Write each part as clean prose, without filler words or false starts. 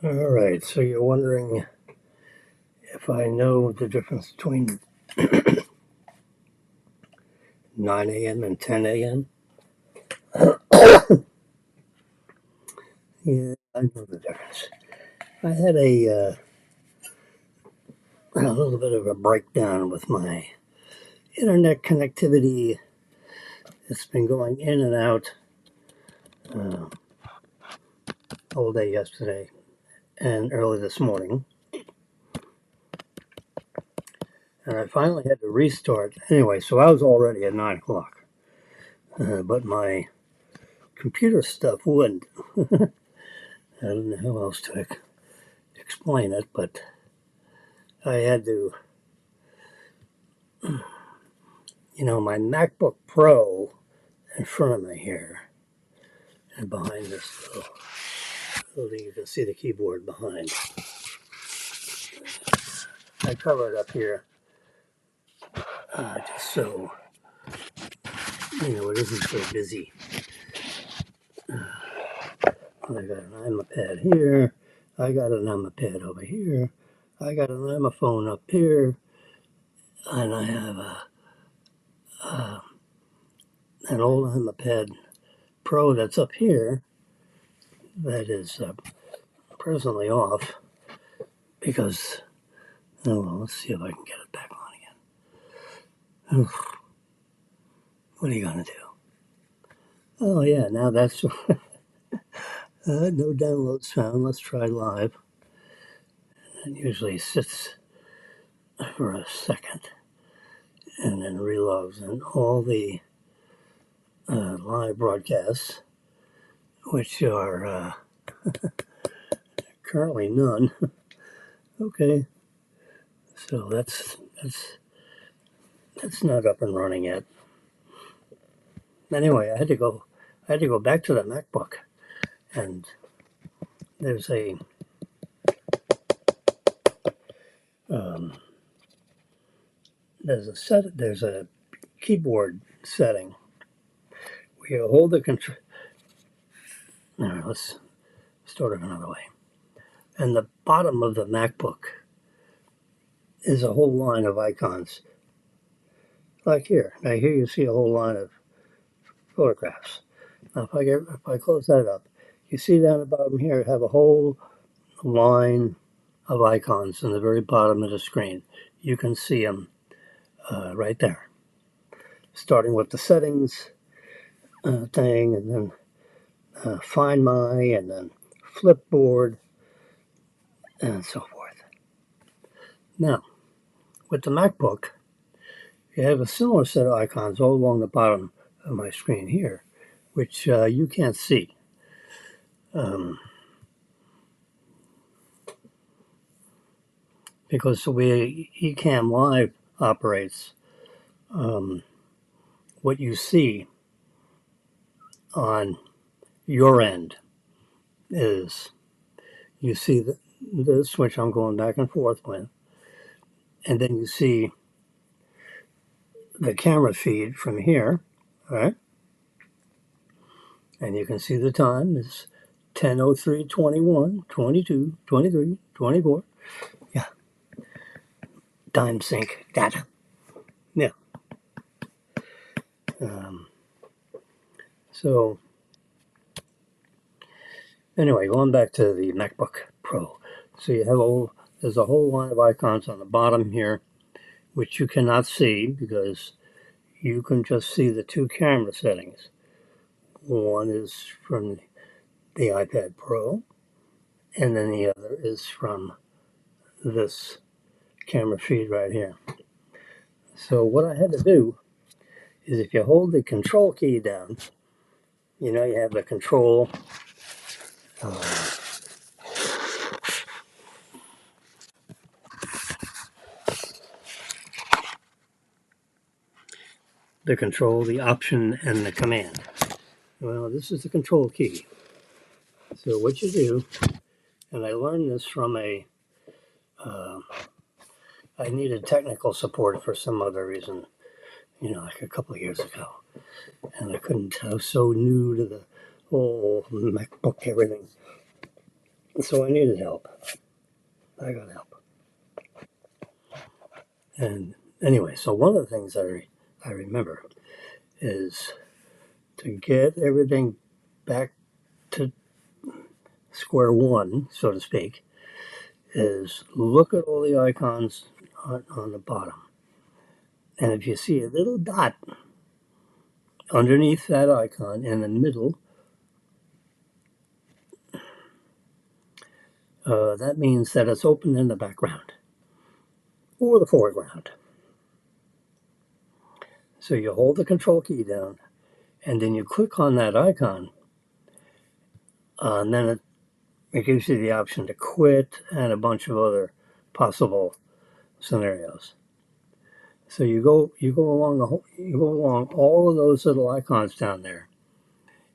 All right, so you're wondering if I know the difference between 9 a.m. and 10 a.m.? Yeah, I know the difference. I had a little bit of a breakdown with my internet connectivity. It's been going in and out uh, all day yesterday and early this morning. And I finally had to restart. Anyway, so I was already at 9 o'clock. But my computer stuff wouldn't. I don't know how else to explain it, but I had to, my MacBook Pro in front of me here, and behind this little thing, you can see the keyboard behind. I cover it up here just so, it isn't so busy. I got an iPad here, I got an iPad over here, I got an iPhone up here, and I have an old iPad Pro that's up here that is presently off because, oh well, let's see if I can get it back on again. What are you going to do? Oh yeah, now that's no downloads found. Let's try live. It usually sits for a second and then reloads, and all the live broadcasts, which are currently none. Okay, so that's not up and running yet. Anyway, I had to go back to the MacBook, and there's a there's a keyboard setting where you hold the control. All right, let's start it another way. And the bottom of the MacBook is a whole line of icons, like here. Now here you see a whole line of photographs. Now if I close that up, you see down the bottom here, I have a whole line of icons in the very bottom of the screen. You can see them right there, starting with the settings thing, and then Find My, and then Flipboard, and so forth. Now, with the MacBook, you have a similar set of icons all along the bottom of my screen here, which you can't see. Because the way Ecamm Live operates, what you see on your end is you see this, which I'm going back and forth with, and then you see the camera feed from here, all right? And you can see the time is 10:03, 21, 22, 23, 24. Yeah. Time sync data. Yeah. So anyway, going back to the MacBook Pro. So you have there's a whole line of icons on the bottom here, which you cannot see because you can just see the two camera settings. One is from the iPad Pro, and then the other is from this camera feed right here. So what I had to do is if you hold the control key down, you have the control the option, and the command. Well, this is the control key. So what you do, and I learned this from I needed technical support for some other reason, like a couple of years ago. And I was so new to the whole MacBook, everything. So I needed help. I got help. And anyway, so one of the things I remember is to get everything back to square one, so to speak, is look at all the icons on the bottom. And if you see a little dot underneath that icon in the middle, that means that it's open in the background or the foreground. So you hold the control key down and then you click on that icon, and then it gives you the option to quit and a bunch of other possible scenarios. So you go along all of those little icons down there,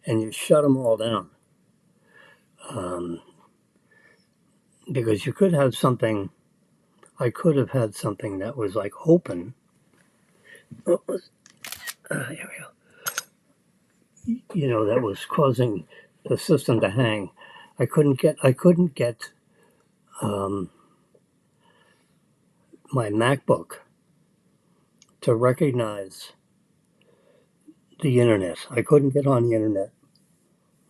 and you shut them all down, because you could have something. I could have had something that was like open. Here we go. That was causing the system to hang. I couldn't get my MacBook to recognize the internet. I couldn't get on the internet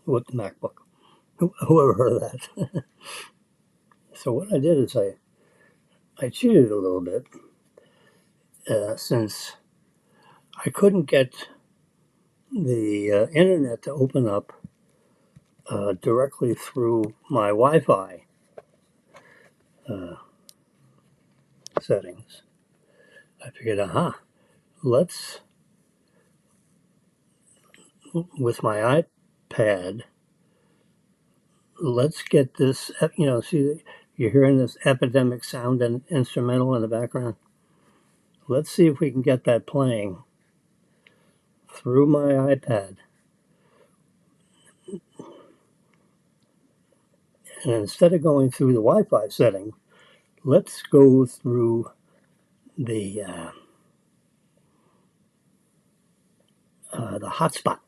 with the MacBook. Whoever heard of that? So what I did is I cheated a little bit, since I couldn't get the internet to open up directly through my Wi-Fi settings. I figured, let's, with my iPad, let's get this, see, you're hearing this epidemic sound and instrumental in the background. Let's see if we can get that playing through my iPad. And instead of going through the Wi-Fi setting, let's go through the hotspot.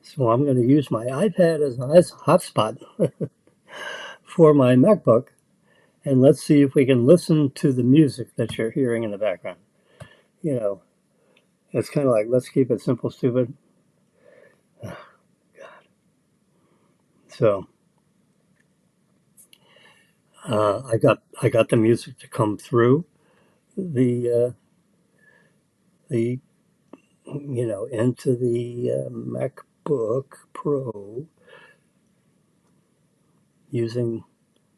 So I'm going to use my iPad as a hotspot for my MacBook, and let's see if we can listen to the music that you're hearing in the background. It's kind of like, let's keep it simple, stupid. Oh, God. So I got the music to come through the into the MacBook Pro using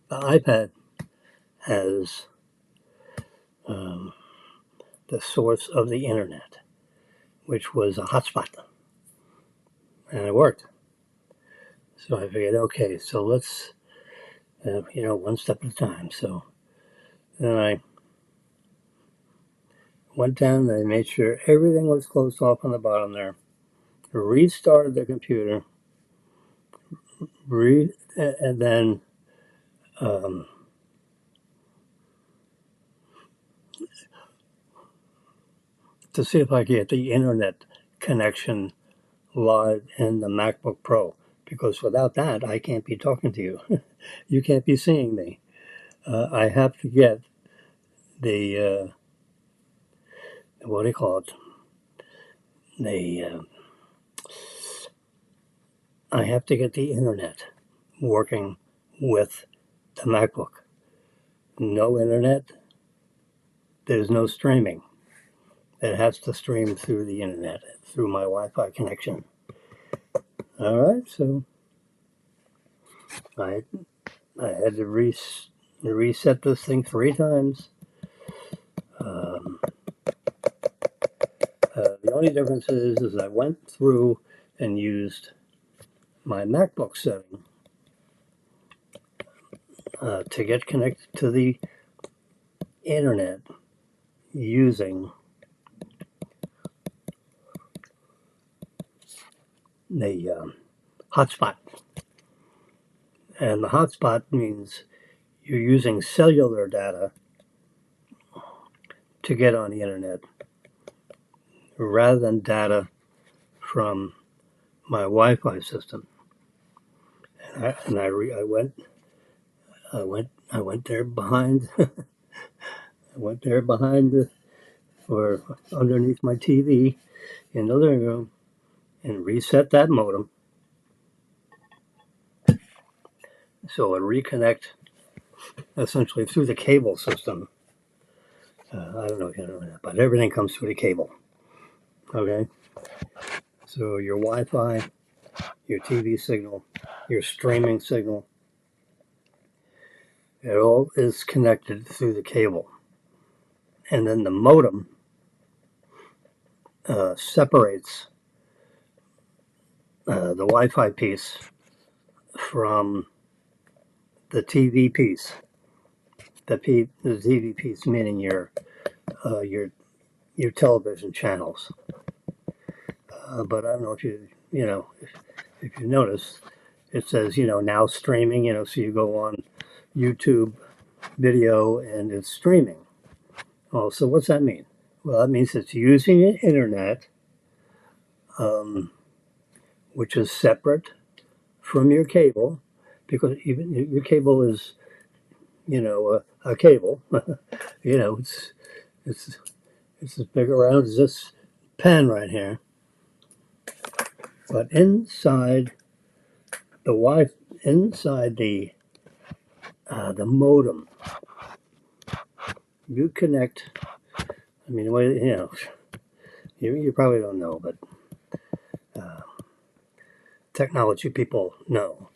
the iPad as the source of the internet, which was a hotspot, and it worked. So I figured, okay, so let's, one step at a time. So then I went down and I made sure everything was closed off on the bottom there, restarted the computer, and then to see if I could get the internet connection live in the MacBook Pro, because without that, I can't be talking to you. You can't be seeing me. I have to get the, what do you call it? I have to get the internet working with the MacBook. No internet, there's no streaming. It has to stream through the internet, through my Wi-Fi connection. All right, so I had to reset this thing 3 times. The only difference is I went through and used my MacBook setting to get connected to the internet using the hotspot. And the hotspot means you're using cellular data to get on the internet rather than data from my Wi-Fi system. And I went I went there behind. I went there behind or underneath my TV in the living room and reset that modem so it reconnect essentially through the cable system. I don't know if you know that, but everything comes through the cable. Okay, so your Wi-Fi, your TV signal, your streaming signal, it all is connected through the cable, and then the modem separates the Wi-Fi piece from the TV piece. The TV piece meaning uh, your your television channels. But I don't know if if you notice, it says now streaming. So you go on YouTube video and it's streaming. Oh, so what's that mean? Well, that means it's using the internet, um, which is separate from your cable, because even your cable is a cable. It's it's it's as big around as this pen right here. But the Wi inside the modem, you connect. I mean, you probably don't know, but technology people know.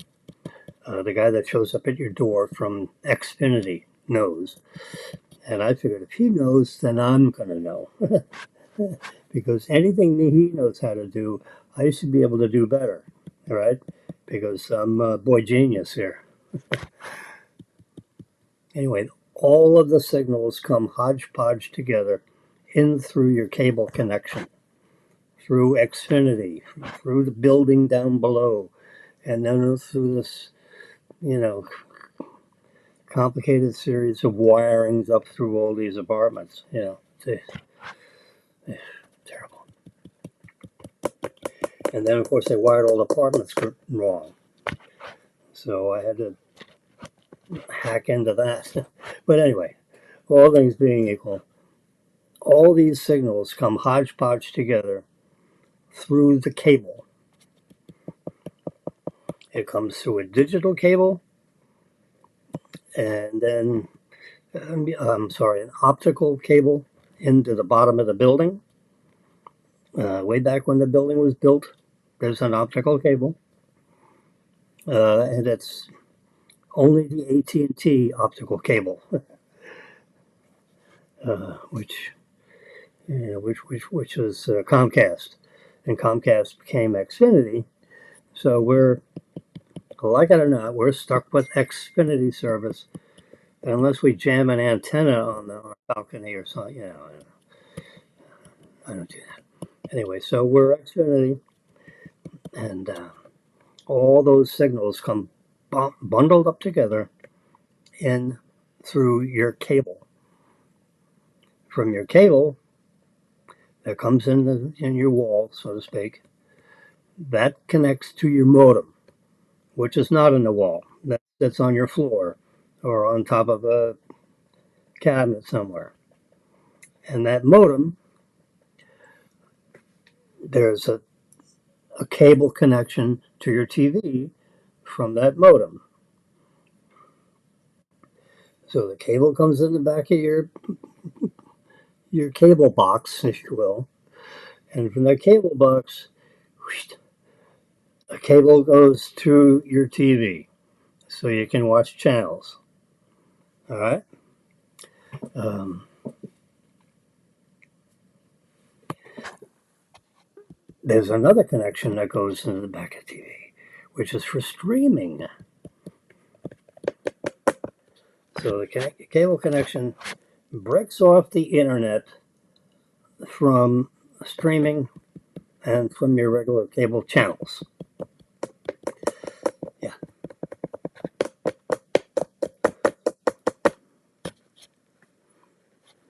The guy that shows up at your door from Xfinity knows, and I figured if he knows, then I'm gonna know, because anything that he knows how to do, I should be able to do better, right? Because I'm a boy genius here. Anyway, all of the signals come hodgepodge together in through your cable connection, through Xfinity, through the building down below, and then through this, you know, complicated series of wirings up through all these apartments. It's terrible. And then, of course, they wired all the apartments wrong. So I had to hack into that. But anyway, all things being equal, all these signals come hodgepodge together through the cable. It comes through a digital cable, and then, I'm sorry, an optical cable into the bottom of the building. Way back when the building was built, there's an optical cable, and it's only the AT&T optical cable, which which was Comcast, and Comcast became Xfinity. So we're, like it or not, we're stuck with Xfinity service unless we jam an antenna on our balcony or something. I don't do that. Anyway, so we're Xfinity, and all those signals come bundled up together in through your cable. From your cable that comes in your wall, so to speak, that connects to your modem, which is not in the wall. That's on your floor or on top of a cabinet somewhere. And that modem, there's a cable connection to your TV from that modem. So the cable comes in the back of your cable box, if you will, and from that cable box, a cable goes to your TV, so you can watch channels. All right. Um, there's another connection that goes into the back of TV, which is for streaming. So the cable connection breaks off the internet from streaming and from your regular cable channels. Yeah.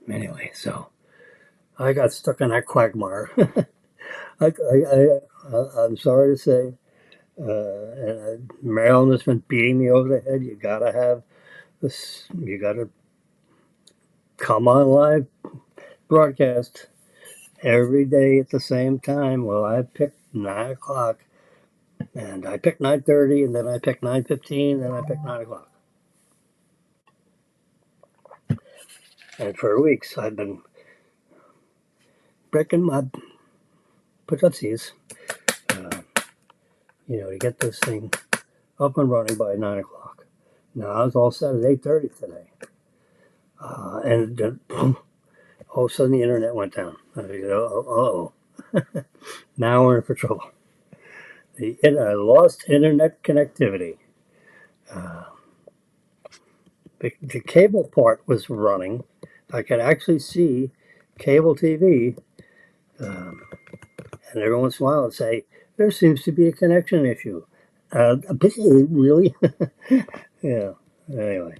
Anyway, so I got stuck in that quagmire. I'm sorry to say, Maryland has been beating me over the head. You gotta have this, you got to come on live broadcast every day at the same time. Well, I picked 9 o'clock, and I picked 9:30, and then I picked 9:15, and I picked 9 o'clock. And for weeks, I've been breaking my patootsies, to get this thing up and running by 9 o'clock. Now I was all set at 8:30 today, and all of a sudden the internet went down. Oh, now we're in for trouble. I lost internet connectivity. The cable part was running. I could actually see cable TV, and every once in a while it'd say, there seems to be a connection issue. Really? Yeah. Anyway.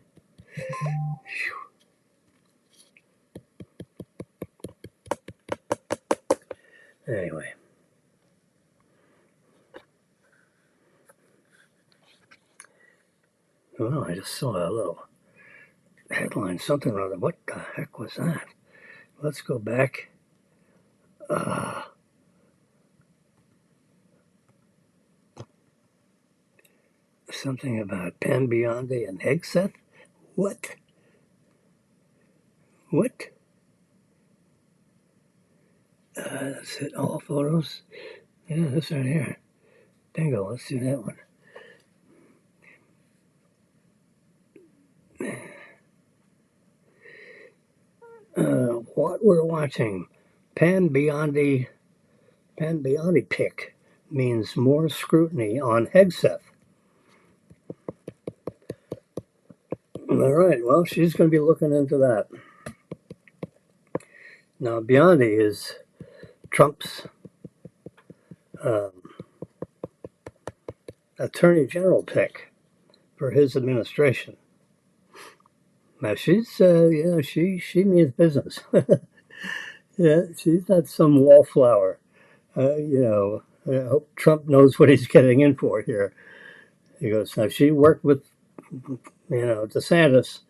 Anyway. Well, I just saw a little headline, something or other. What the heck was that? Let's go back. Something about Pan Biondi and Hegseth? What? What? That's it. All photos. Yeah, this right here. Bingo. Let's do that one. What we're watching, Pan Biondi pick means more scrutiny on Hegseth. All right, well, she's going to be looking into that. Now, Biondi is Trump's attorney general pick for his administration. Now, she's, she means business. Yeah, she's not some wallflower. I hope Trump knows what he's getting in for here. He goes, now she worked with, DeSantis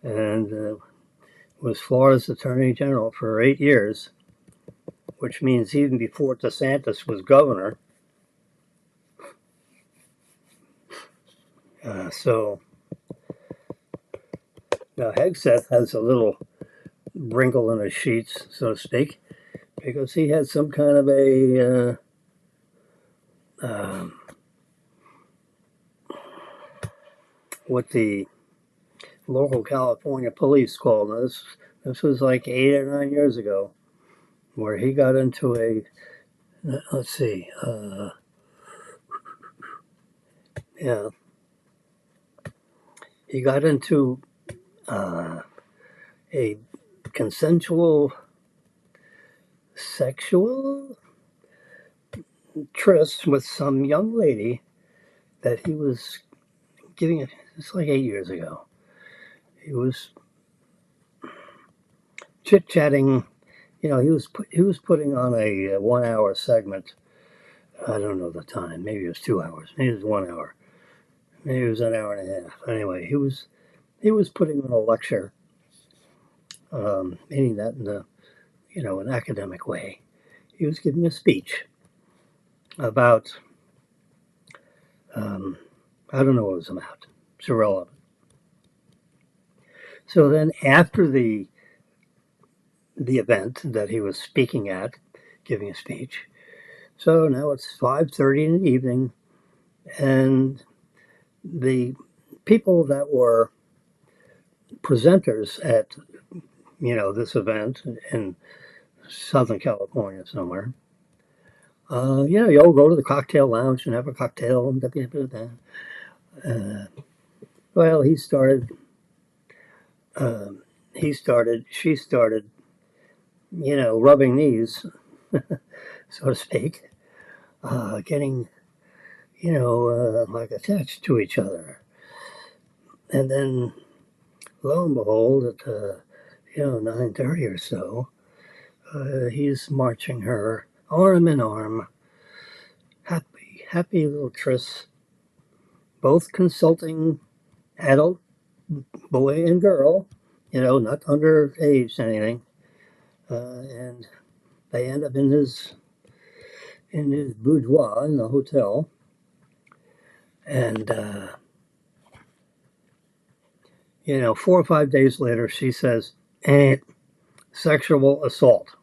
and was Florida's attorney general for 8 years, which means even before DeSantis was governor. So now Hegseth has a little wrinkle in his sheets, so to speak, because he had some kind of a what the local California police called this. This was like 8 or 9 years ago, where he got into a, let's see, he got into a consensual sexual tryst with some young lady that he was giving. It's like 8 years ago. He was chit chatting. He was putting on a 1 hour segment. I don't know the time. Maybe it was 2 hours. Maybe it was 1 hour. Maybe it was an hour and a half. Anyway, he was putting on a lecture, meaning that in an academic way. He was giving a speech about, I don't know what it was about. It's irrelevant. So then after the event that he was speaking at, giving a speech, so now it's 5:30 in the evening, and the people that were presenters at, this event in Southern California somewhere, you'll go to the cocktail lounge and have a cocktail. Well, she started, rubbing knees, so to speak, getting, like attached to each other. And then, lo and behold, at 9:30 or so, he's marching her arm in arm. Happy little tryst, both consulting adult boy and girl, not underage or anything, and they end up in his boudoir in the hotel, and 4 or 5 days later, she says, sexual assault.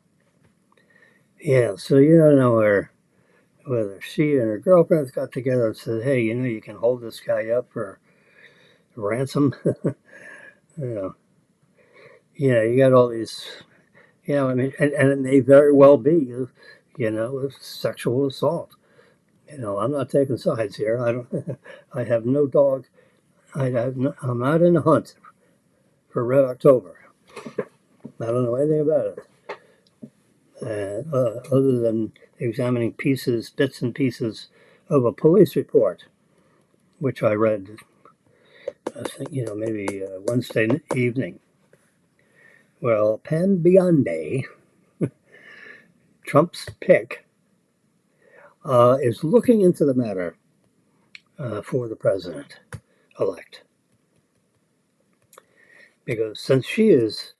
Yeah, so you don't know whether she and her girlfriends got together and said, hey, you can hold this guy up for ransom. you know, you got all these, I mean, and it may very well be, sexual assault. I'm not taking sides here. I don't. I have no dog. I'm not in a hunt for Red October. I don't know anything about it, other than examining bits and pieces of a police report, which I read. I think maybe Wednesday evening. Well, Pan Bionde, Trump's pick, is looking into the matter for the president-elect. Because since she is,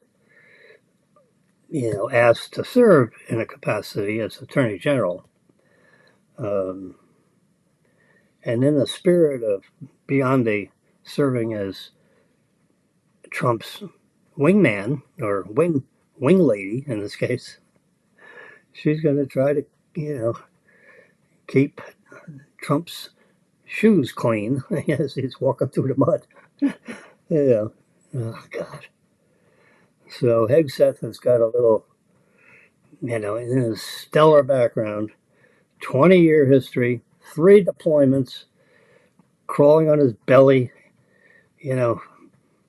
asked to serve in a capacity as Attorney General, and in the spirit of Bionde serving as Trump's wingman, or wing lady in this case, she's going to try to, keep Trump's shoes clean as he's walking through the mud. Yeah. Oh, God. So Hegseth has got a little, in his stellar background, 20-year history, 3 deployments, crawling on his belly,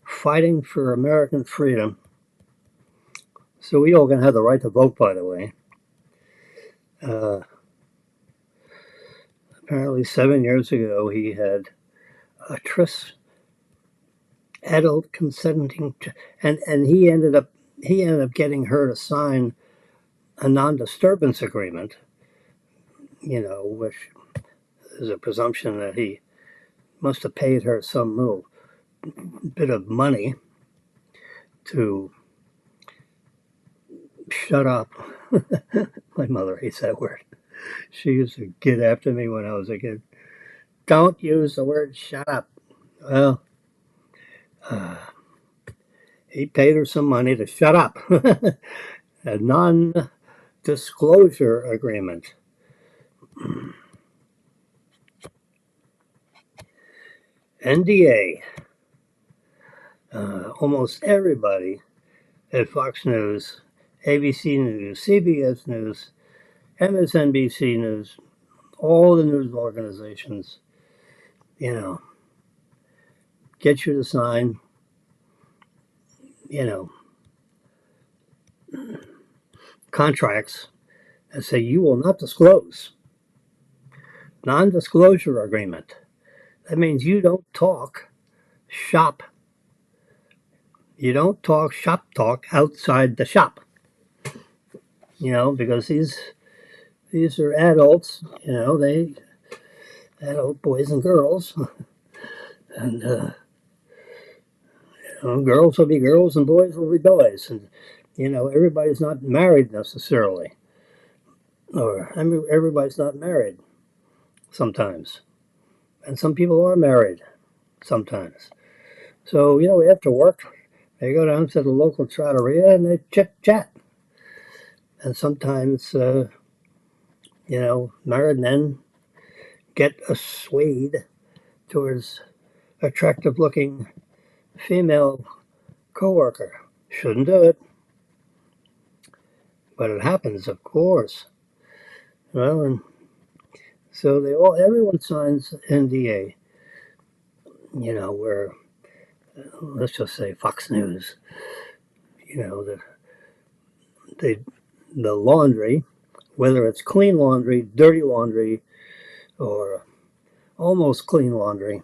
fighting for American freedom. So we all can have the right to vote, by the way. Apparently 7 years ago, he had a tris adult consenting to, and he ended up getting her to sign a non-disturbance agreement, which is a presumption that he must have paid her some little bit of money to shut up. My mother hates that word. She used to get after me when I was a kid. Don't use the word shut up. Well, he paid her some money to shut up. A non-disclosure agreement. NDA. Almost everybody at Fox News, ABC News, CBS News, MSNBC News, all the news organizations, get you to sign, contracts and say you will not disclose. Non-disclosure agreement. That means you don't talk shop. You don't talk shop talk outside the shop. Because these are adults, they adult boys and girls. And girls will be girls and boys will be boys. And everybody's not married necessarily. Or everybody's not married sometimes. And some people are married sometimes. So, after work, they go down to the local trattoria and they chit-chat. And sometimes, married men get swayed towards attractive-looking female coworker. Shouldn't do it. But it happens, of course. Well, and so everyone signs NDA, where, let's just say Fox News, the laundry, whether it's clean laundry, dirty laundry, or almost clean laundry,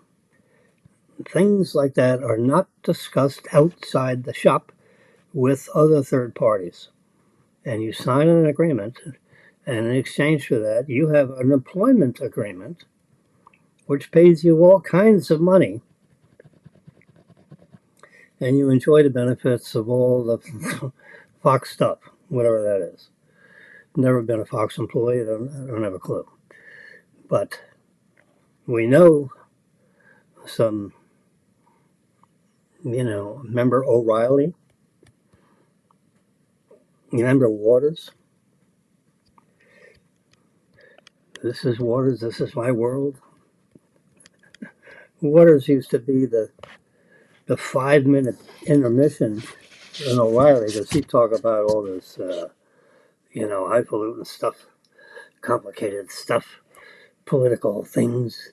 things like that are not discussed outside the shop with other third parties. And you sign an agreement, and in exchange for that, you have an employment agreement, which pays you all kinds of money and you enjoy the benefits of all the Fox stuff, whatever that is. Never been a Fox employee, I don't have a clue. But we know some, remember O'Reilly? You remember Waters? This is Waters, this is my world. Waters used to be the 5-minute intermission in O'Reilly because he'd talk about all this, highfalutin stuff, complicated stuff, political things,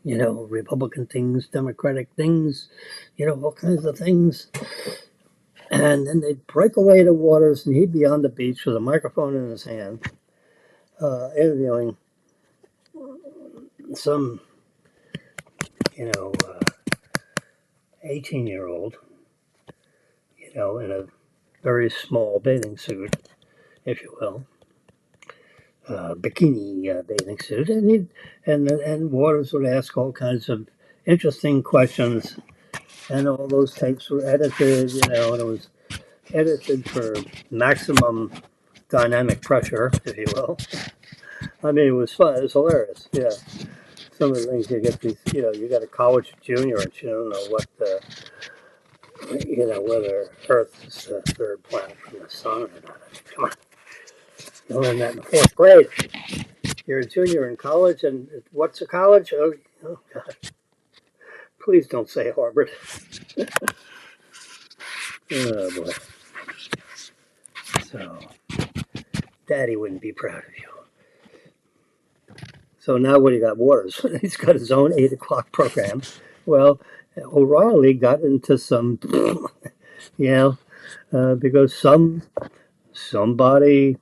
Republican things, Democratic things, all kinds of things. And then they'd break away to Waters, and he'd be on the beach with a microphone in his hand, interviewing some, 18-year-old, in a very small bathing suit, if you will, bikini bathing suit, and Waters would ask all kinds of interesting questions, and all those tapes were edited, and it was edited for maximum dynamic pressure, if you will. I mean, it was fun. It was hilarious. Yeah, some of the things you get these, you got a college junior, and you don't know what the, whether Earth is the third planet from the sun or not. I mean, come on, you learn that in the fourth grade. You're a junior in college, and what's a college? Oh God! Please don't say Harvard. Oh boy. So, Daddy wouldn't be proud of you. So now what do you got? Waters. He's got his own 8 o'clock program. Well, O'Reilly got into some, because somebody,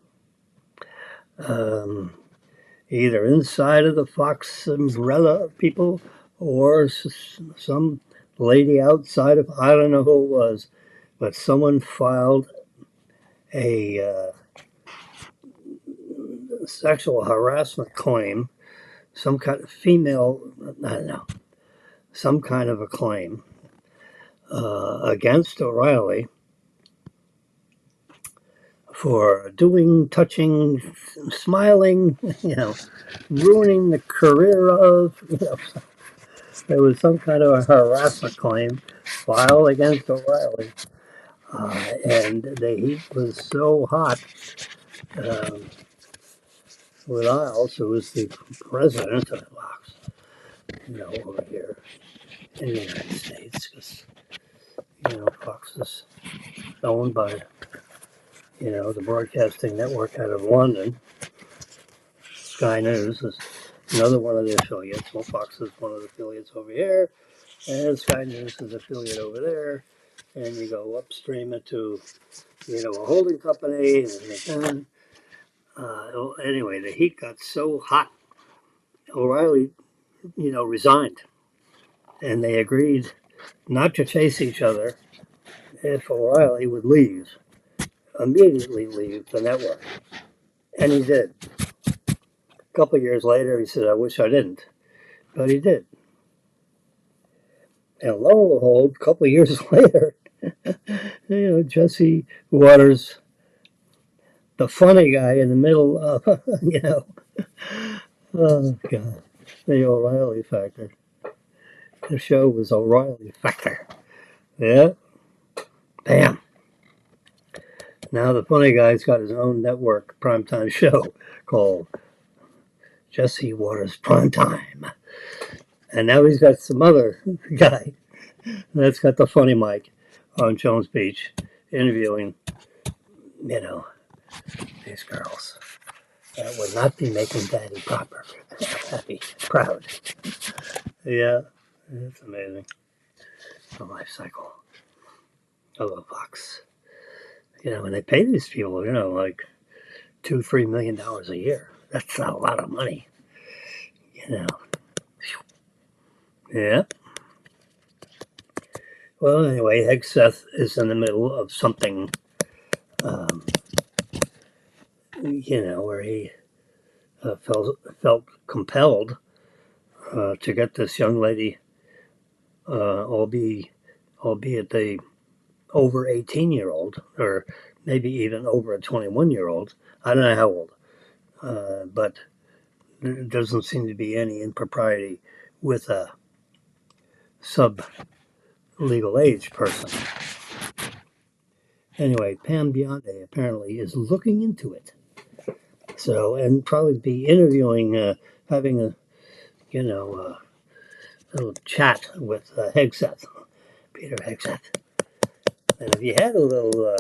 either inside of the Fox umbrella people or some lady outside of, I don't know who it was, but someone filed a sexual harassment claim, some kind of female, I don't know, some kind of a claim against O'Reilly for doing, touching, smiling, ruining the career of, there was some kind of a harassment claim filed against O'Reilly. And the heat was so hot. With Isles, who was the president of Fox, over here in the United States, because, Fox is owned by, the broadcasting network out of London. Sky News is another one of the affiliates. Well, Fox is one of the affiliates over here, and Sky News is an affiliate over there. And you go upstream into, a holding company. And anyway, the heat got so hot, O'Reilly, resigned. And they agreed not to chase each other if O'Reilly would immediately leave the network. And he did. A couple of years later, he said, I wish I didn't. But he did. And lo and behold, a couple of years later, Jesse Waters, the funny guy in the middle of, oh God, the O'Reilly Factor. The show was O'Reilly Factor. Yeah. Bam. Now the funny guy's got his own network primetime show called Jesse Waters Primetime. And now he's got some other guy that's got the funny mic on Jones Beach interviewing, these girls that would not be making Daddy happy, proud. Yeah, it's amazing. The life cycle of a Fox. And they pay these people, like $2-3 million a year. That's a lot of money. Yeah. Well, anyway, Hegseth is in the middle of something, where he felt compelled to get this young lady, albeit they over 18-year-old, or maybe even over a 21-year-old. I don't know how old, but there doesn't seem to be any impropriety with a sub-legal age person. Anyway, Pam Biondi apparently is looking into it. So, and probably be interviewing, having a, little chat with Hegseth, Peter Hegseth. And if you had a little,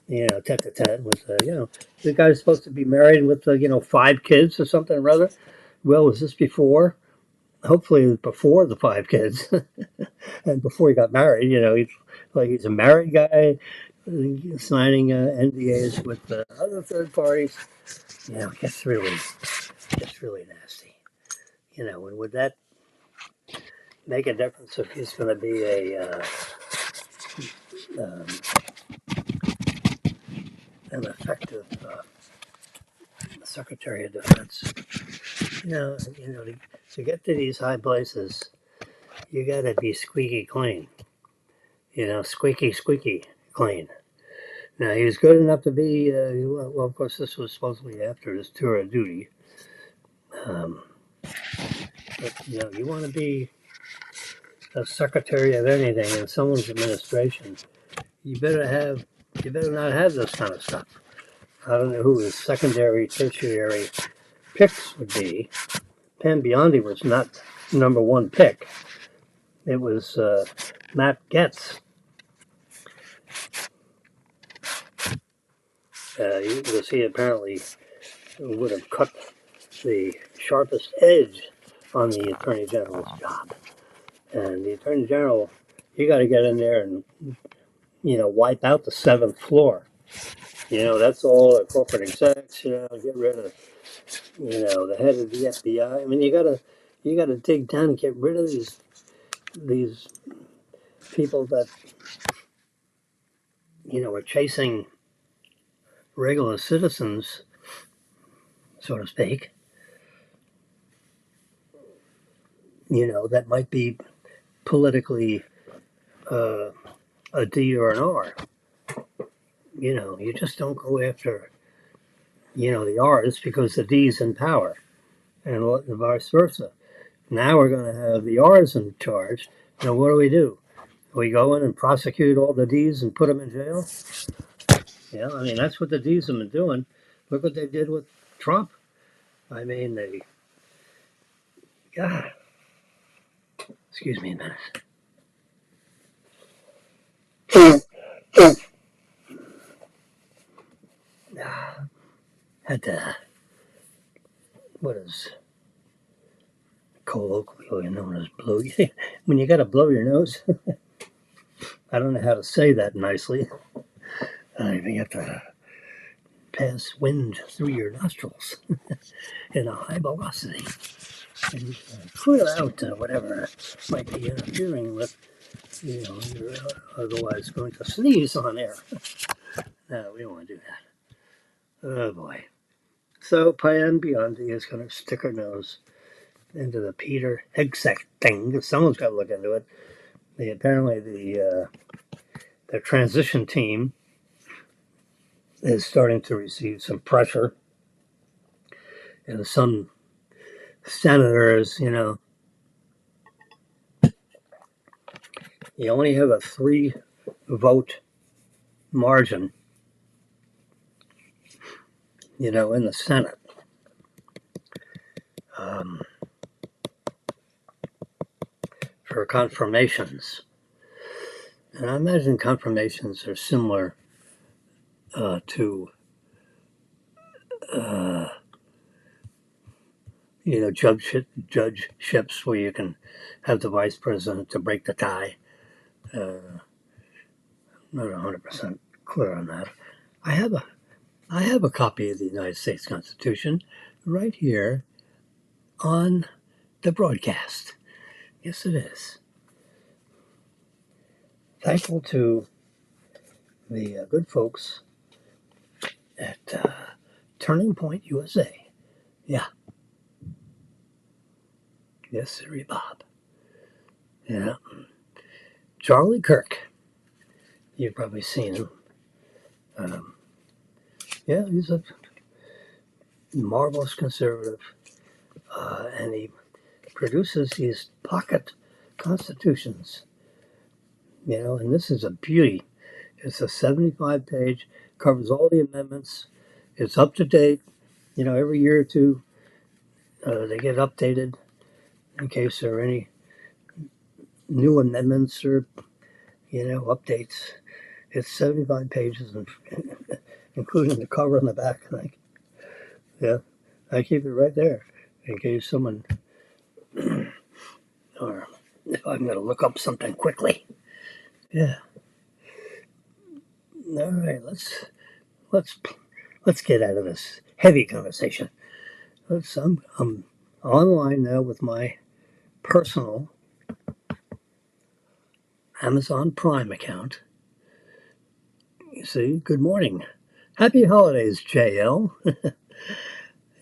tete-a-tete with, the guy's supposed to be married with, 5 kids or something or other. Well, was this before? Hopefully, it was before the 5 kids, and before he got married. He's a married guy signing NDAs with other third parties. It gets really nasty. And would that make a difference if he's going to be um, an effective Secretary of Defense? To get to these high places, you got to be squeaky clean. Squeaky clean. Now, he was good enough to be, well, of course, this was supposedly after his tour of duty. But, you want to be a secretary of anything in someone's administration, you better not have this kind of stuff. I don't know who his secondary, tertiary picks would be. Pam Biondi was not number one pick. It was Matt Getz. Because he apparently would have cut the sharpest edge on the Attorney General's job. And the Attorney General, you got to get in there and, wipe out the 7th floor. That's all the corporate execs, get rid of, the head of the FBI. I mean, you gotta dig down and get rid of these people that, are chasing regular citizens, so to speak, that might be politically a D or an R. You just don't go after, the R's because the D's in power, and vice versa. Now we're going to have the R's in charge. What do? We go in and prosecute all the D's and put them in jail? Yeah, I mean, that's what the D's have been doing. Look what they did with Trump. I mean, God, excuse me a minute. Had to, what is colloquially known as blow? When you got to blow your nose, I don't know how to say that nicely. You have to pass wind through your nostrils in a high velocity and clear out whatever might be interfering with, you're otherwise going to sneeze on air. No, we don't want to do that. Oh boy. So Pam Biondi is going to stick her nose into the Peter Hegseth thing. Someone's got to look into it. Apparently the transition team is starting to receive some pressure. Some senators, you only have a 3-vote margin, in the Senate. For confirmations. And I imagine confirmations are similar to, judgeships where you can have the vice president to break the tie. Not 100% clear on that. I have a copy of the United States Constitution right here on the broadcast. Yes, it is. Thankful to the good folks at Turning Point USA. Yeah. Yes, sir, Bob. Yeah. Charlie Kirk You've probably seen him. Yeah, he's a marvelous conservative, and he produces these pocket constitutions. And this is a beauty. It's a 75 page, covers all the amendments. It's up to date. Every year or two, they get updated in case there are any new amendments or, updates. It's 75 pages, including the cover and the back. Yeah, I keep it right there in case someone, or if I'm going to look up something quickly. Yeah. All right, let's get out of this heavy conversation. I'm online now with my personal Amazon Prime account. You see, good morning. Happy holidays, JL.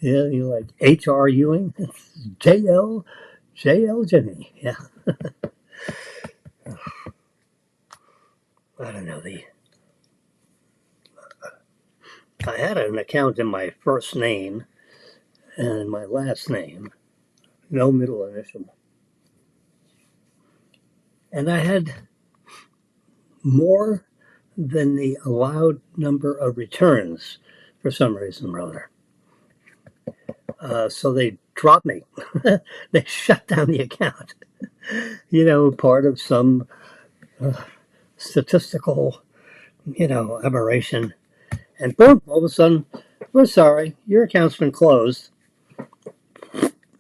Yeah, you like H.R. Ewing? JL, JL Jimmy. Yeah. I don't know. I had an account in my first name and my last name, no middle initial. And I had more than the allowed number of returns for some reason or other. So they dropped me. They shut down the account. Part of some statistical, aberration. And boom, all of a sudden, we're sorry, your account's been closed.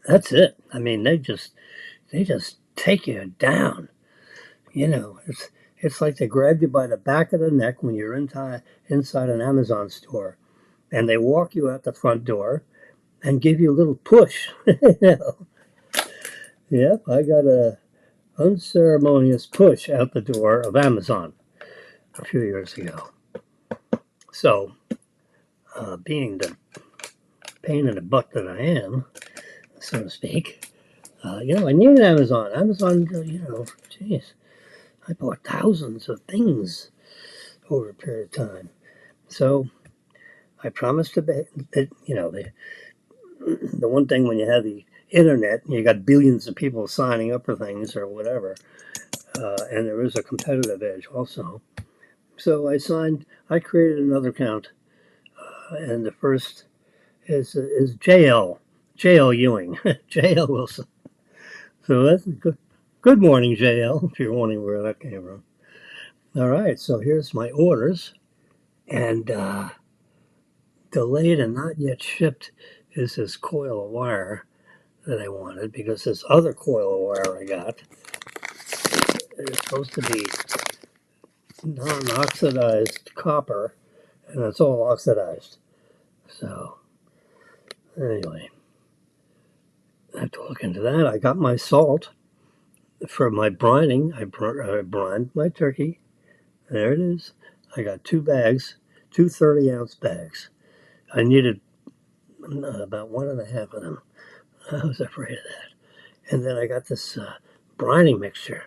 That's it. I mean, they just take you down. It's like they grabbed you by the back of the neck when you're inside an Amazon store, and they walk you out the front door and give you a little push. Yep, I got a unceremonious push out the door of Amazon a few years ago. So, being the pain in the butt that I am, so to speak, I need Amazon. Amazon, geez, I bought thousands of things over a period of time. So I promised to pay. The one thing when you have the internet, you got billions of people signing up for things or whatever, and there is a competitive edge also. So I created another account, and the first is JL Ewing, JL Wilson. So that's good. Good morning, JL. If you're wondering where that came from. All right, so here's my orders, and delayed and not yet shipped is this coil of wire that I wanted, because this other coil of wire I got is supposed to be non-oxidized copper, and it's all oxidized. So anyway, I have to look into that. I got my salt for my brining. I brined my turkey. There it is. I got 2 bags, 2 30-ounce bags. I needed about 1.5 of them. I was afraid of that. And then I got this brining mixture,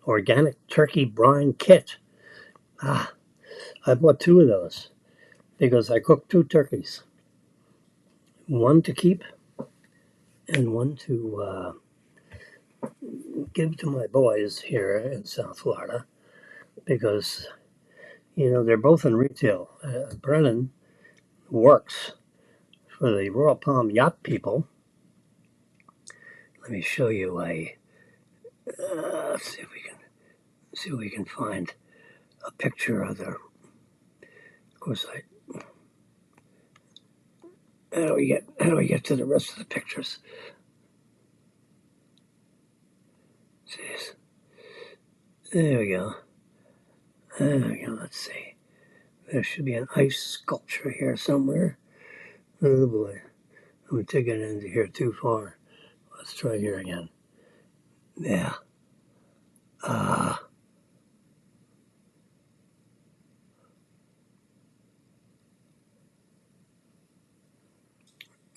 organic turkey brine kit. I bought 2 of those because I cooked 2 turkeys. One to keep and one to give to my boys here in South Florida, because, they're both in retail. Brennan works for the Royal Palm Yacht people. Let me show you let's see if we can find a picture of the. Of course, how do we get to the rest of the pictures? Jeez. There we go. Let's see. There should be an ice sculpture here somewhere. Oh boy. I'm taking it into here too far. Let's try here again. Yeah.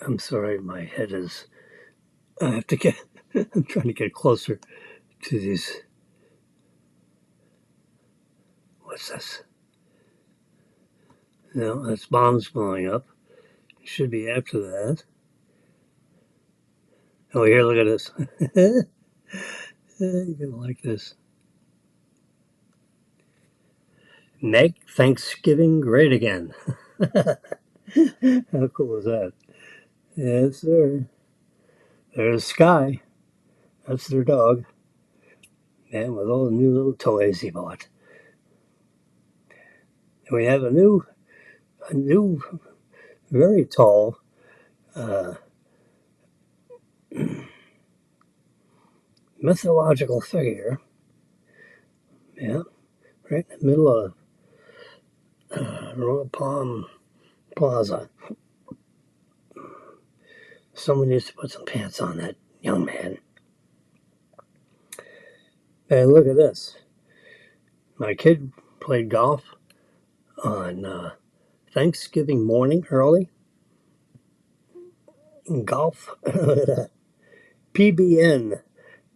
I'm sorry, my head is. I have to get. I'm trying to get closer to these. What's this? No, that's bombs blowing up. It should be after that. Oh, here, look at this. You're going to like this. Make Thanksgiving great again. How cool is that? Yes, sir. There's Sky. That's their dog. And with all the new little toys he bought. And we have a new, very tall uh, mythological figure. Yeah, right in the middle of Royal Palm Plaza. Someone needs to put some pants on that young man. And look at this. My kid played golf on Thanksgiving morning early. Golf PBN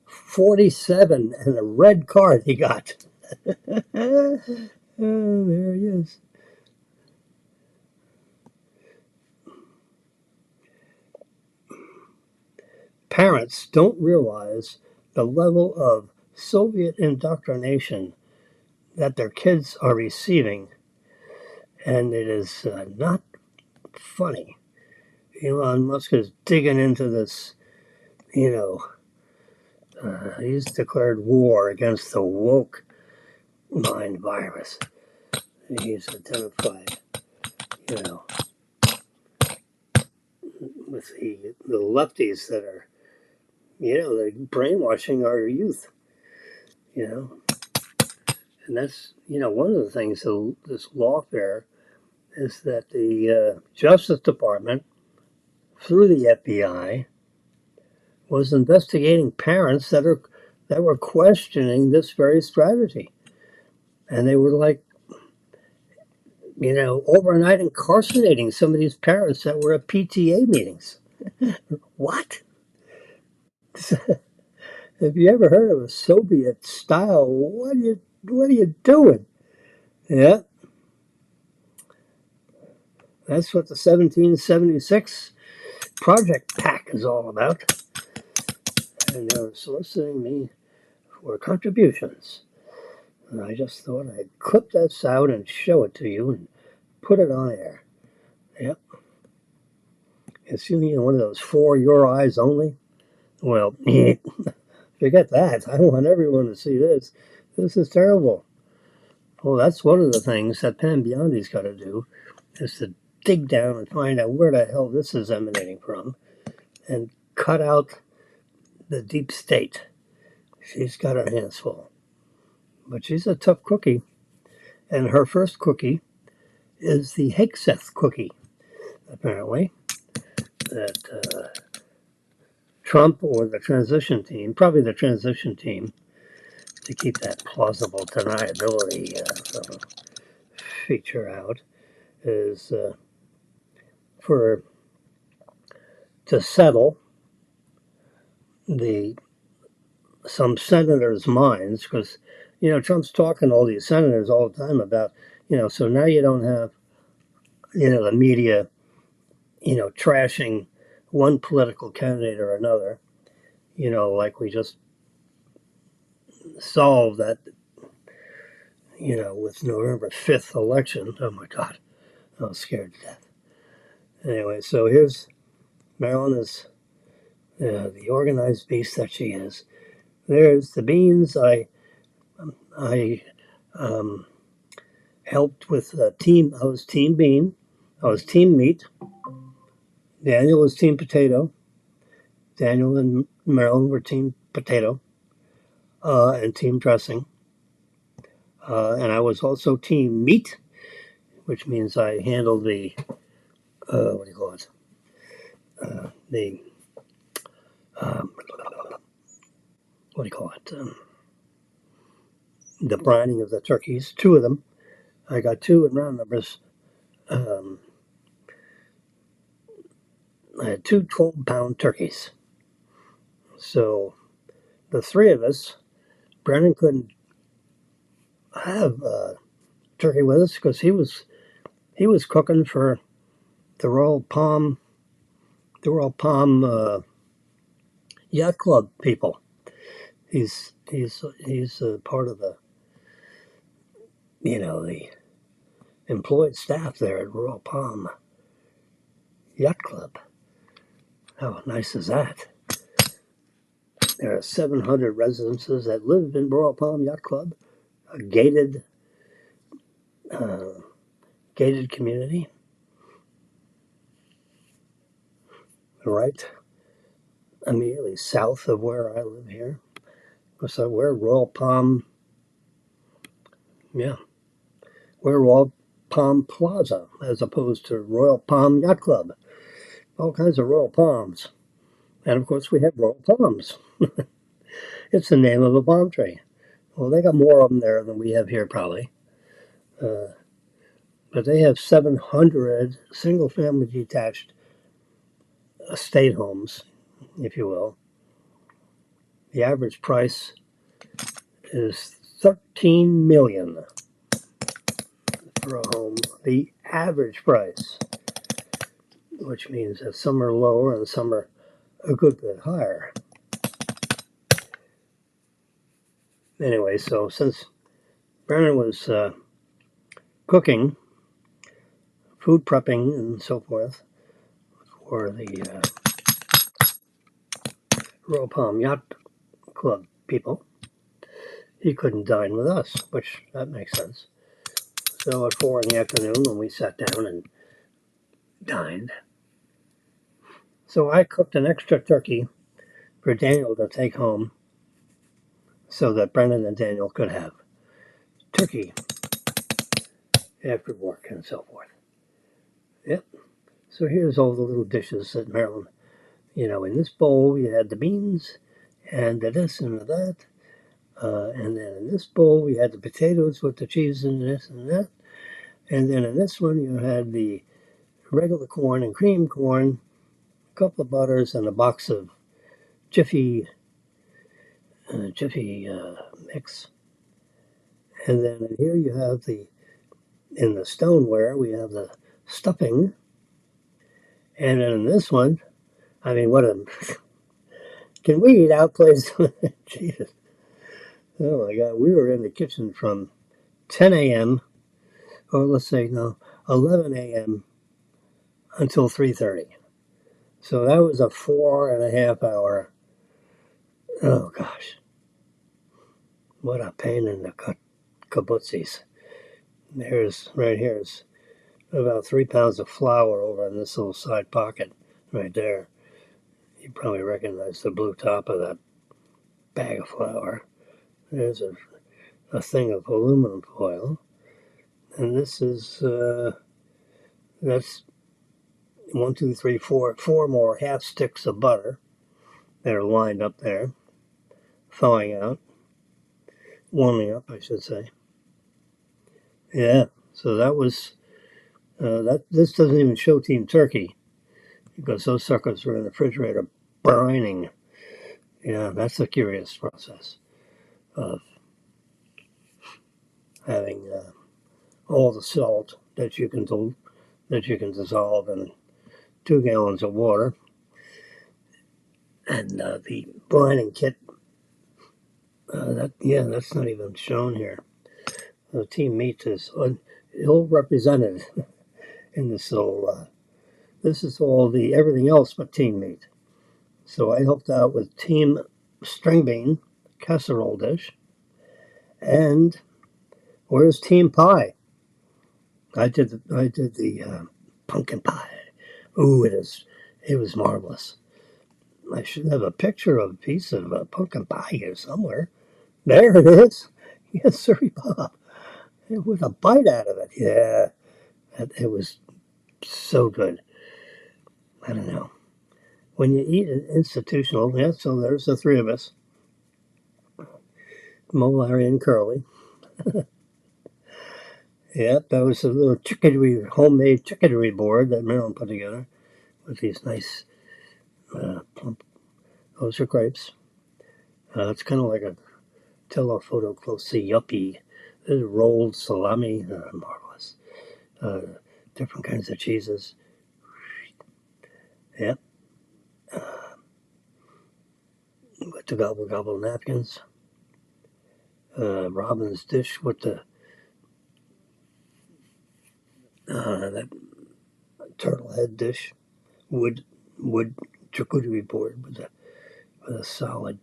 47 and a red card he got. Oh, there he is. Parents don't realize the level of Soviet indoctrination that their kids are receiving, and it is not funny. Elon Musk is digging into this, you know, he's declared war against the woke mind virus. He's identified, you know, with the lefties that are, they're brainwashing our youth, you know. And that's, one of the things of this lawfare is that the Justice Department, through the FBI, was investigating parents that were questioning this very strategy. And they were like, overnight incarcerating some of these parents that were at PTA meetings. What? Have you ever heard of a Soviet style? What are you doing? Yeah, that's what the 1776 Project PAC is all about. And they're soliciting me for contributions. And I just thought I'd clip this out and show it to you and put it on air. Yep. It's one of those for your eyes only. Well, forget that. I want everyone to see this. This is terrible. Well, that's one of the things that Pam Biondi's got to do is to dig down and find out where the hell this is emanating from and cut out the deep state. She's got her hands full. But she's a tough cookie. And her first cookie is the Hegseth cookie, apparently, that Trump or the transition team, probably the transition team, to keep that plausible deniability feature out, is to settle some senators' minds, because Trump's talking to all these senators all the time about so now you don't have the media trashing one political candidate or another, like we just solved that with November 5th election. Oh my God, I was scared to death. Anyway, so here's Marilyn is the organized beast that she is. There's the beans. I helped with a team. I was team bean. I was team meat. Daniel was team potato. Daniel and Marilyn were team potato and team dressing. And I was also team meat, which means I handled the what do you call it? The what do you call it? The brining of the turkeys. Two of them. I got two in round numbers. I had two 12-pound turkeys. So the three of us, Brennan couldn't have turkey with us because he was cooking for the Royal Palm Yacht Club people. He's part of the employed staff there at Royal Palm Yacht Club. How nice is that? There are 700 residences that live in Royal Palm Yacht Club, a gated community, right immediately south of where I live here. So we're Royal Palm, yeah, we're Royal Palm Plaza as opposed to Royal Palm Yacht Club. All kinds of Royal Palms. And of course, we have Royal Palms. It's the name of a palm tree. Well, they got more of them there than we have here, probably. But they have 700 single family detached estate homes, if you will. The average price is $13 million for a home. The average price, which means that some are lower and some are a good bit higher. Anyway, so since Brennan was cooking, food prepping, and so forth for the Royal Palm Yacht Club people, he couldn't dine with us, which that makes sense. So at 4 in the afternoon, when we sat down and dined, so I cooked an extra turkey for Daniel to take home so that Brendan and Daniel could have turkey after work and so forth. Yep. So here's all the little dishes that Marilyn, in this bowl you had the beans and the this and the that. And then in this bowl we had the potatoes with the cheese and this and that. And then in this one you had the regular corn and cream corn, a couple of butters, and a box of Jiffy mix. And then in here you have in the stoneware, we have the stuffing. And then in this one, I mean, can we eat out, please? Jesus. Oh my God. We were in the kitchen from 10 a.m., or let's say, no, 11 a.m. until 3:30. So that was a 4.5 hour. Oh gosh. What a pain in the kabutzies. Right here's about 3 pounds of flour over in this little side pocket right there. You probably recognize the blue top of that bag of flour. There's a thing of aluminum foil. And this is, that's 1, 2, 3, 4, 4 more half sticks of butter that are lined up there, thawing out, warming up, I should say. Yeah, so that was, this doesn't even show Team Turkey because those suckers were in the refrigerator brining. Yeah, that's a curious process of having all the salt that you can dissolve in 2 gallons of water, and the brining kit. That's not even shown here. The team meat is ill represented in this little. This is all the everything else but team meat. So I helped out with team string bean casserole dish, and where's team pie? I did the pumpkin pie. Ooh, it was marvelous. I should have a picture of a piece of pumpkin pie here somewhere. There it is. Yes, sir, Bob. With a bite out of it. Yeah, it was so good. I don't know. When you eat an institutional, yeah, so there's the 3 of us, Mo, Larry, and Curly. Yeah, that was a little homemade chickadery board that Marilyn put together with these nice plump. Those are grapes. It's kind of like a telephoto close-see yuppie There's rolled salami, marvelous. Different kinds of cheeses. Yep. With the gobble gobble napkins. Robin's dish with the that turtle head dish, wood charcuterie board with a solid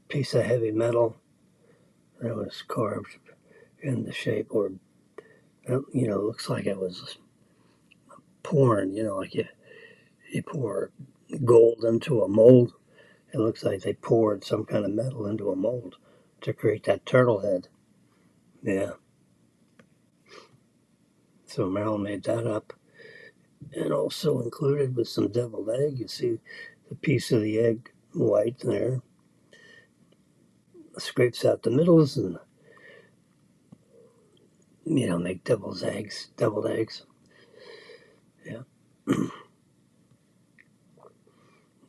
piece of heavy metal that was carved in the shape, or looks like it was pouring. Like you pour gold into a mold. It looks like they poured some kind of metal into a mold to create that turtle head. Yeah. So Marilyn made that up, and also included with some deviled egg. You see the piece of the egg white there. Scrapes out the middles and make deviled eggs. Yeah.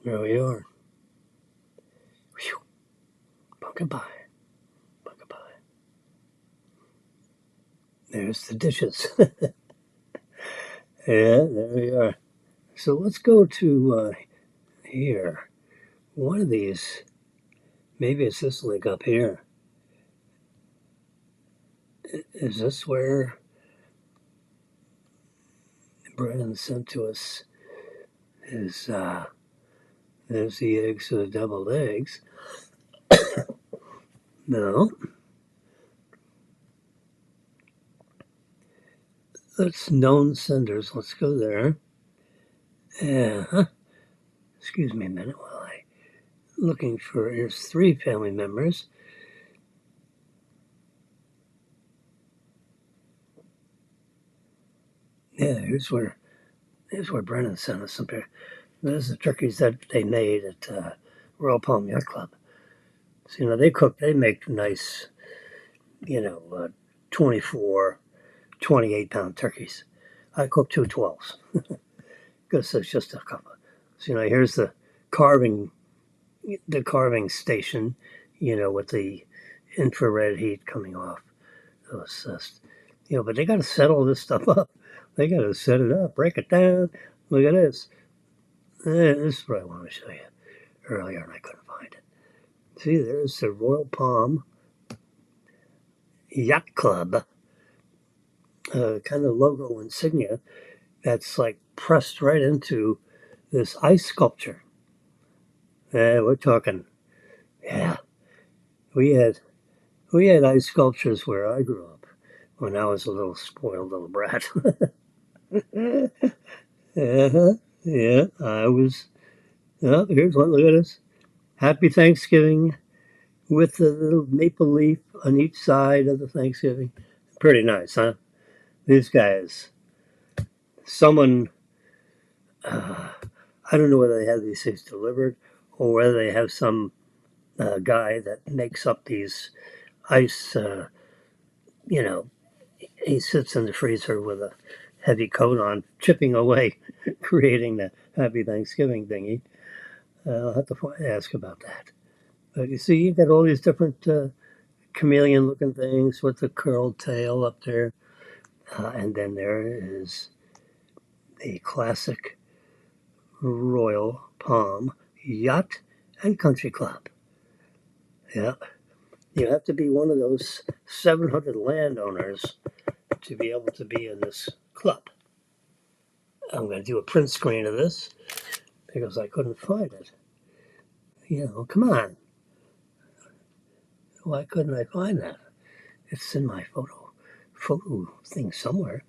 There we are. Whew. Pumpkin pie. Pumpkin pie. There's the dishes. Yeah, there we are. So let's go to here. One of these, maybe it's this link up here. Is this where Brennan sent to us his, there's the eggs, the deviled eggs. No. That's known senders. Let's go there. Yeah. Excuse me a minute while I looking for. Here's 3 family members. Yeah, here's where Brennan sent us some pair. Those are the turkeys that they made at Royal Palm Yacht Club. So they make nice, 24, 28-pound turkeys. I cook 2 12s because it's just a couple. So here's the carving station, with the infrared heat coming off. Those, but they got to set all this stuff up. They got to set it up, break it down. Look at this. This is what I wanted to show you earlier, and I couldn't find it. See, there's the Royal Palm Yacht Club kind of logo insignia that's like pressed right into this ice sculpture. We're talking, yeah. We had ice sculptures where I grew up when I was a little spoiled little brat. Yeah, I was. Oh, here's one. Look at this. Happy Thanksgiving with the little maple leaf on each side of the Thanksgiving. Pretty nice, huh? These guys. Someone, I don't know whether they have these things delivered or whether they have some guy that makes up these ice, he sits in the freezer with a heavy coat on, chipping away, creating the Happy Thanksgiving thingy. I'll have to ask about that. But you see, you got all these different chameleon-looking things with the curled tail up there. And then there is the classic Royal Palm Yacht and Country Club. Yeah, you have to be one of those 700 landowners to be able to be in this club. I'm going to do a print screen of this because I couldn't find it. Come on. Why couldn't I find that? It's in my photo thing somewhere.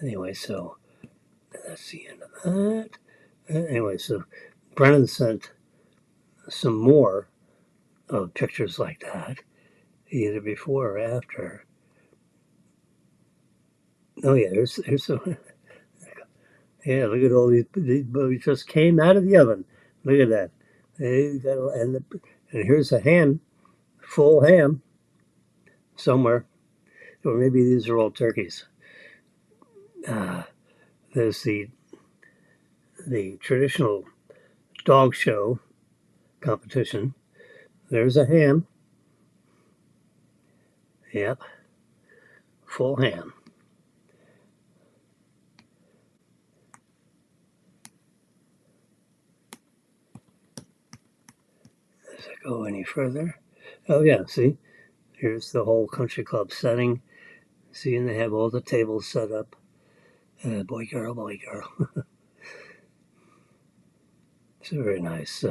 Anyway, so that's the end of that. Anyway, so Brennan sent some more of pictures like that, either before or after. Oh yeah, here's some. Yeah, look at all these bugs just came out of the oven. Look at that. And here's a ham, full ham, somewhere. Or maybe these are all turkeys. There's the traditional dog show competition. There's a ham. Yep, full ham. Does it go any further? Oh yeah, see, here's the whole country club setting. See, and they have all the tables set up. Boy, girl, boy, girl. It's very nice.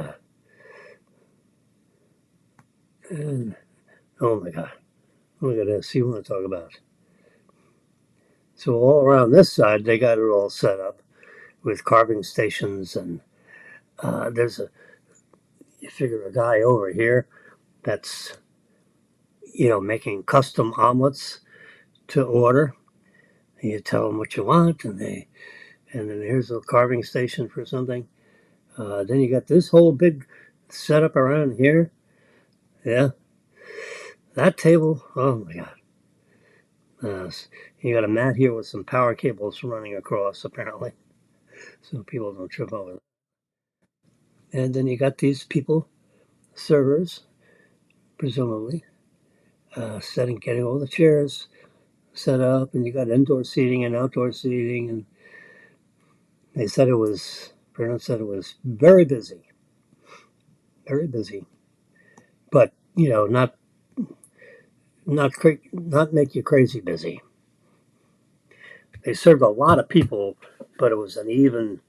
And oh my God, look at this. You want to talk about? So all around this side, they got it all set up with carving stations, and there's a you figure a guy over here that's making custom omelets to order. And you tell them what you want, and then here's a carving station for something. Then you got this whole big setup around here. Yeah, that table. Oh my God. You got a mat here with some power cables running across, apparently, so people don't trip over. And then you got these people, servers, presumably, getting all the chairs set up, and you got indoor seating and outdoor seating, and they said Bernard said it was very busy, but not make you crazy busy. They served a lot of people, but it was an even,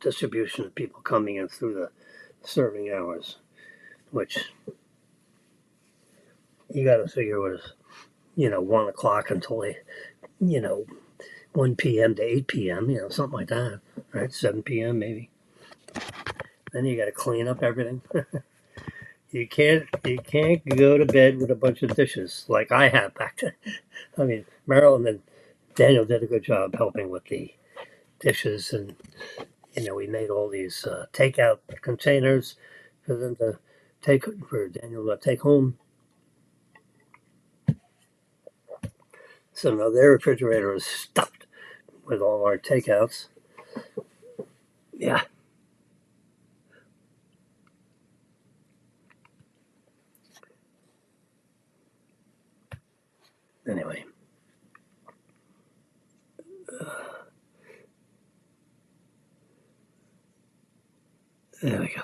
distribution of people coming in through the serving hours, which you got to figure was, 1 o'clock until you know, 1 p.m. to 8 p.m., something like that, right? 7 p.m. maybe. Then you got to clean up everything. You can't go to bed with a bunch of dishes like I have back then. I mean, Marilyn and Daniel did a good job helping with the dishes, and we made all these takeout containers for them to for Daniel to take home. So now their refrigerator is stuffed with all our takeouts. Yeah. Anyway, there we go.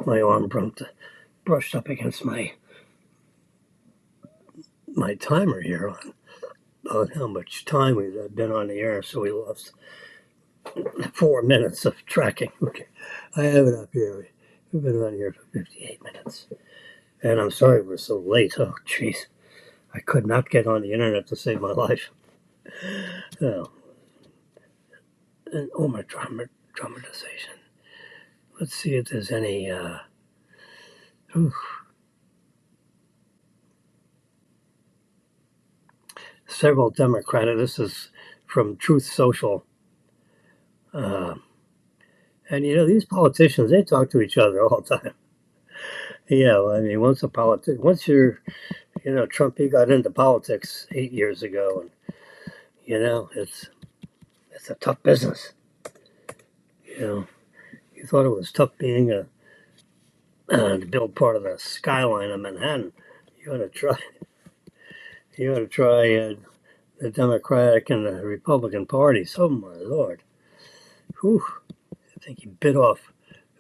My arm brushed up against my timer here on how much time we've been on the air, so we lost 4 minutes of tracking. Okay, I have it up here. We've been on here for 58 minutes. And I'm sorry we're so late. Oh, jeez. I could not get on the internet to save my life. Oh, and my dramatization. Let's see if there's any. Several Democratic. This is from Truth Social. Uh, and these politicians, they talk to each other all the time. Yeah, well, I mean, once you're, Trump, he got into politics 8 years ago, and it's a tough business. You thought it was tough being to build part of the skyline of Manhattan. You ought to try. You ought to try the Democratic and the Republican parties. Oh my Lord! Whew. I think he bit off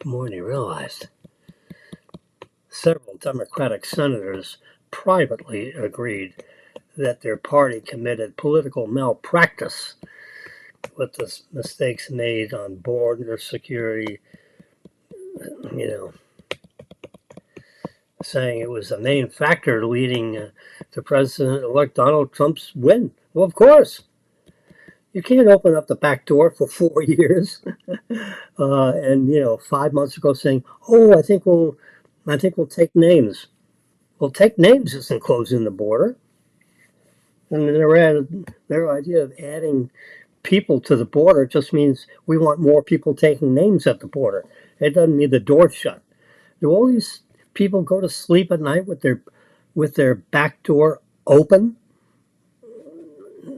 more than he realized. Several Democratic senators privately agreed that their party committed political malpractice with the mistakes made on border security, saying it was the main factor leading to President-elect Donald Trump's win. Well, of course. You can't open up the back door for 4 years, and 5 months ago saying, "Oh, I think we'll take names." Well, take names isn't closing the border. And their idea of adding people to the border just means we want more people taking names at the border. It doesn't mean the door's shut. Do all these people go to sleep at night with their back door open,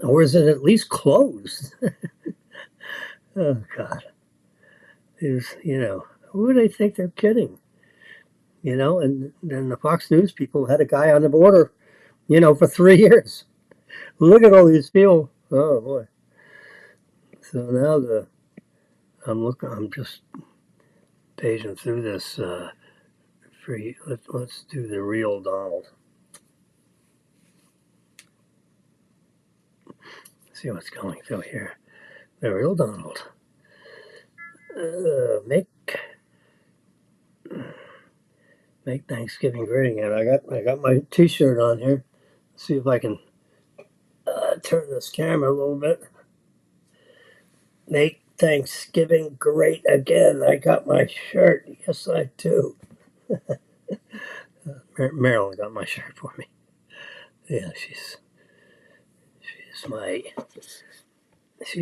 or is it at least closed? Oh God, who do they think they're kidding? And then the Fox News people had a guy on the border, for 3 years. Look at all these people. Oh boy. So now I'm just paging through this for you. Let's do the real Donald. See what's going through here. The real Donald. Make Thanksgiving great again. I got my T-shirt on here. See if I can turn this camera a little bit. Make Thanksgiving great again. I got my shirt. Yes, I do. Marilyn got my shirt for me. Yeah, she's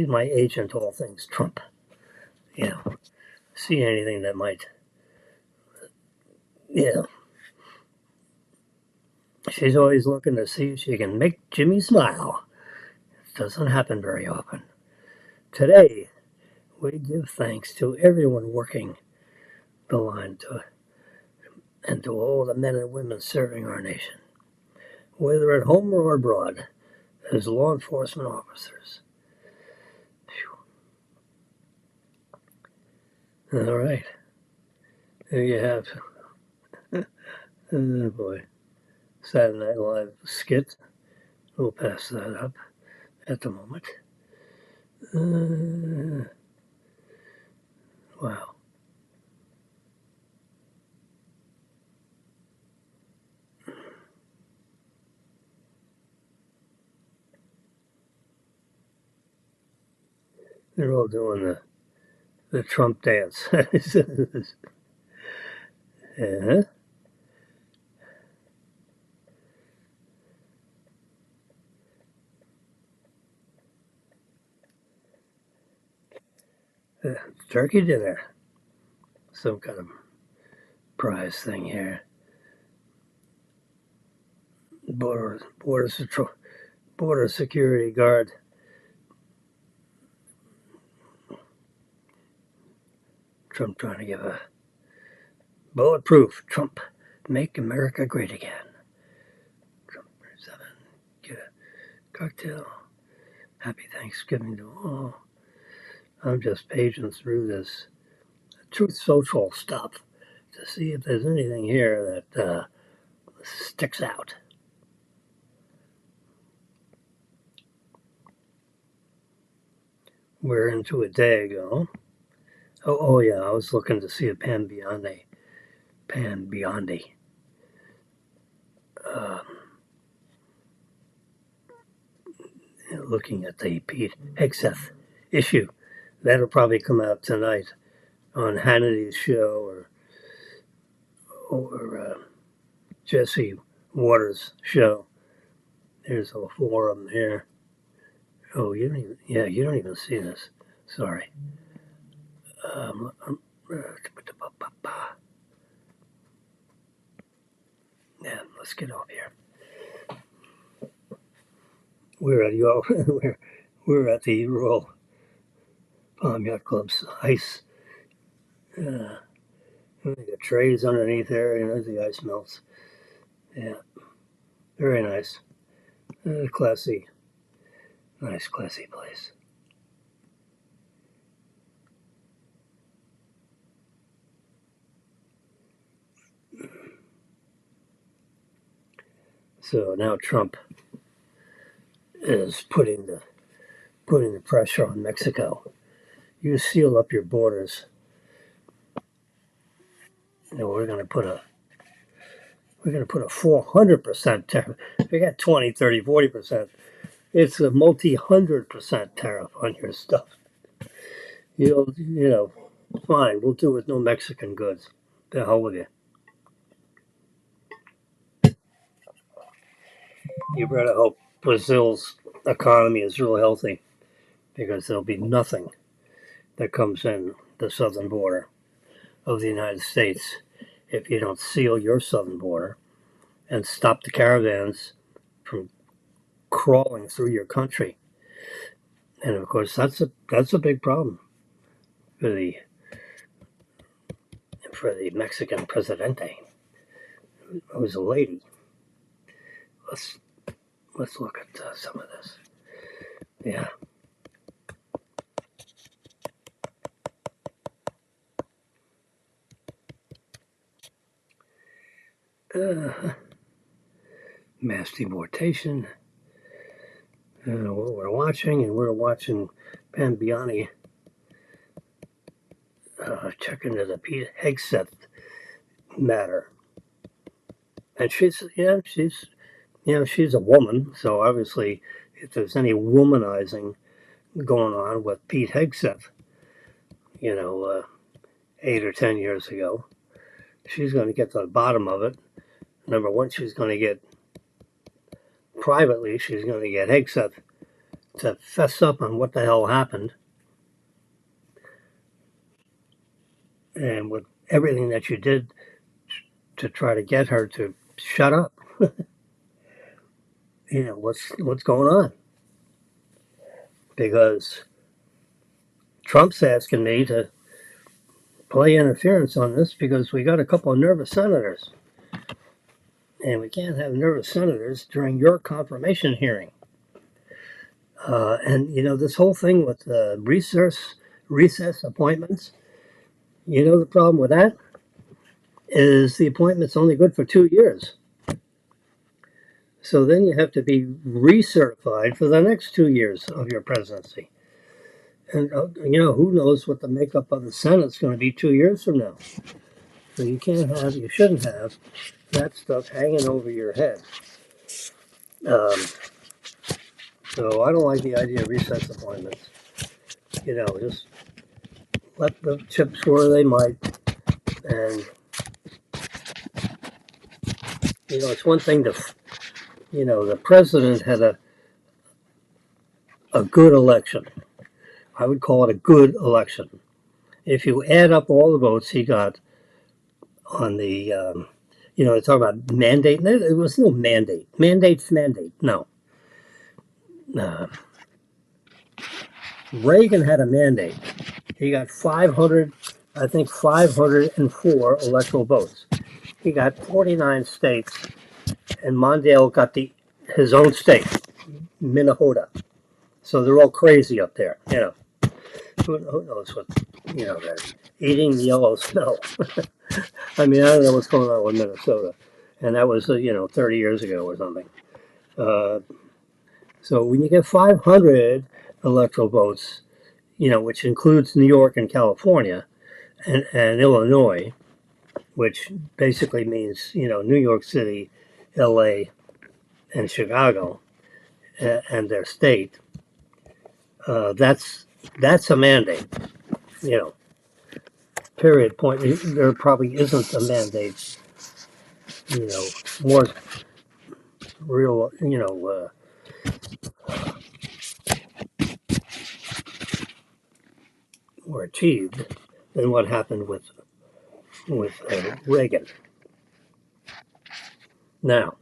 my agent, all things Trump. See anything that might, yeah. She's always looking to see if she can make Jimmy smile. It doesn't happen very often. Today, we give thanks to everyone working the line and to all the men and women serving our nation, whether at home or abroad, as law enforcement officers. All right. There you have. Oh boy. Saturday Night Live skit. We'll pass that up at the moment. Wow. They're all doing the Trump dance. Uh-huh. Turkey dinner. Some kind of prize thing here. Border security guard. Trump trying to give a bulletproof. Trump, make America great again. Trump 7, get a cocktail. Happy Thanksgiving to all. I'm just paging through this Truth Social stuff to see if there's anything here that sticks out. We're into a day ago. Oh yeah, I was looking to see a Pan Biondi. Looking at the Pete Hegseth issue. That'll probably come out tonight on Hannity's show or Jesse Waters' show. There's a forum here. Oh, you don't even see this. Sorry. Yeah, let's get off here. We're at the Royal Palm Yacht Club's ice. The trays underneath there, as the ice melts. Yeah, very nice. Classy. Nice, classy place. So now Trump is putting the pressure on Mexico. You seal up your borders. We're going to put a 400% tariff. We got 20, 30, 40%. It's a multi-100% tariff on your stuff. Fine. We'll do it with no Mexican goods. The hell with you. You better hope Brazil's economy is real healthy, because there'll be nothing that comes in the southern border of the United States if you don't seal your southern border and stop the caravans from crawling through your country. And of course, that's a big problem for the Mexican presidente. It was a lady. Let's let's look at some of this. Yeah. Uh, Mass deportation. What we're watching, and we're watching Pambiani check into the Pete Hegseth matter. And she's a woman, so obviously, if there's any womanizing going on with Pete Hegseth, you know, 8 or 10 years ago, she's going to get to the bottom of it. Number one, she's going to get privately, she's going to get Hegseth to fess up on what the hell happened, and with everything that you did to try to get her to shut up. What's going on? Because Trump's asking me to play interference on this because we got a couple of nervous senators. And we can't have nervous senators during your confirmation hearing. This whole thing with recess appointments, the problem with that is the appointment's only good for 2 years. So then you have to be recertified for the next 2 years of your presidency. And, who knows what the makeup of the Senate's going to be 2 years from now. So you shouldn't have that stuff hanging over your head. So I don't like the idea of recess appointments. Just let the chips where they might. And, it's one thing the president had a good election. I would call it a good election. If you add up all the votes he got on the, they talk about mandate. There was no mandate. Mandate's mandate. No. Reagan had a mandate. He got 504 electoral votes. He got 49 states, and Mondale got his own state, Minnesota. So they're all crazy up there. Who knows what, they're eating the yellow snow. I mean, I don't know what's going on with Minnesota. And that was, 30 years ago or something. So when you get 500 electoral votes, which includes New York and California and Illinois, which basically means, New York City, LA, and Chicago, and their state, that's a mandate, period, point. There probably isn't a mandate, more real, or achieved than what happened with Reagan. Now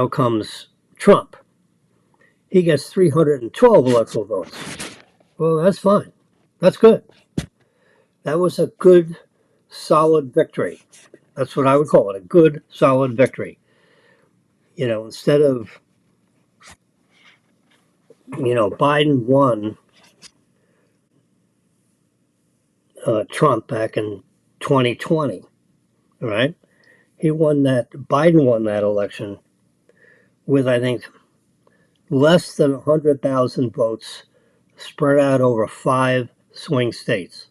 comes Trump. He gets 312 electoral votes. Well, that's fine. That's good. That was a good, solid victory. That's what I would call it, a good, solid victory. Instead of, Biden won Trump back in 2020, right? Biden won that election with, I think, less than 100,000 votes spread out over 5 swing states.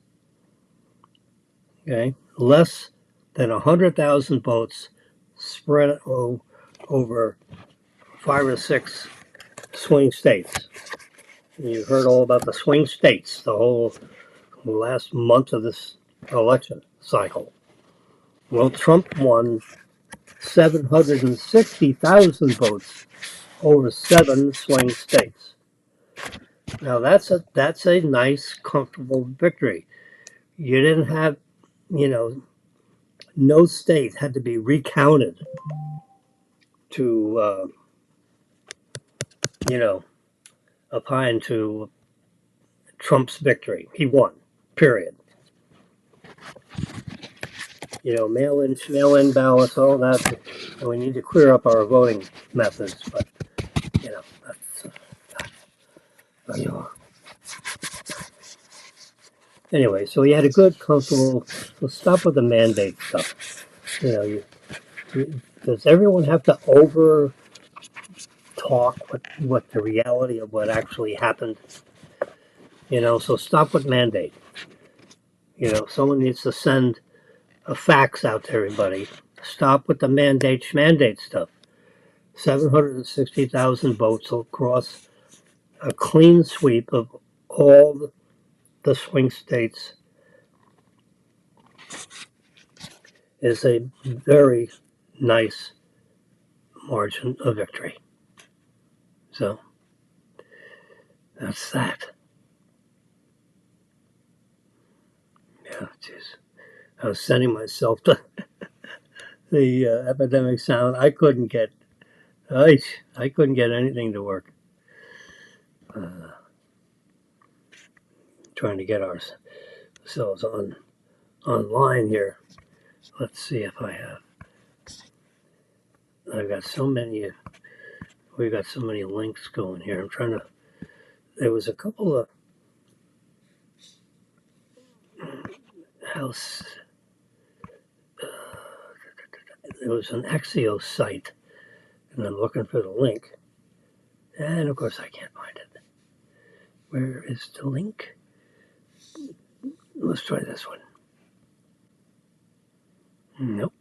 Okay? Less than 100,000 votes spread over 5 or 6 swing states. You heard all about the swing states the whole last month of this election cycle. Well, Trump won 760,000 votes over 7 swing states. Now that's a nice, comfortable victory. You didn't have, no state had to be recounted to, opine to Trump's victory. He won, period. mail-in ballots, all that. And we need to clear up our voting methods, but that's anyway. So we had a good, comfortable. We'll stop with the mandate stuff. Does everyone have to over talk what the reality of what actually happened? So stop with mandate. Someone needs to send a fax out to everybody. Stop with the mandate stuff. 760,000 votes across a clean sweep of all the swing states is a very nice margin of victory. So that's that. Yeah, jeez. I was sending myself to the epidemic sound. I couldn't get anything to work. Trying to get ourselves online here. Let's see if I have. I've got so many. We've got so many links going here. I'm trying to. There was a couple of house. There was an Axios site, and I'm looking for the link. And of course, I can't find it. Where is the link? Let's try this one. Nope.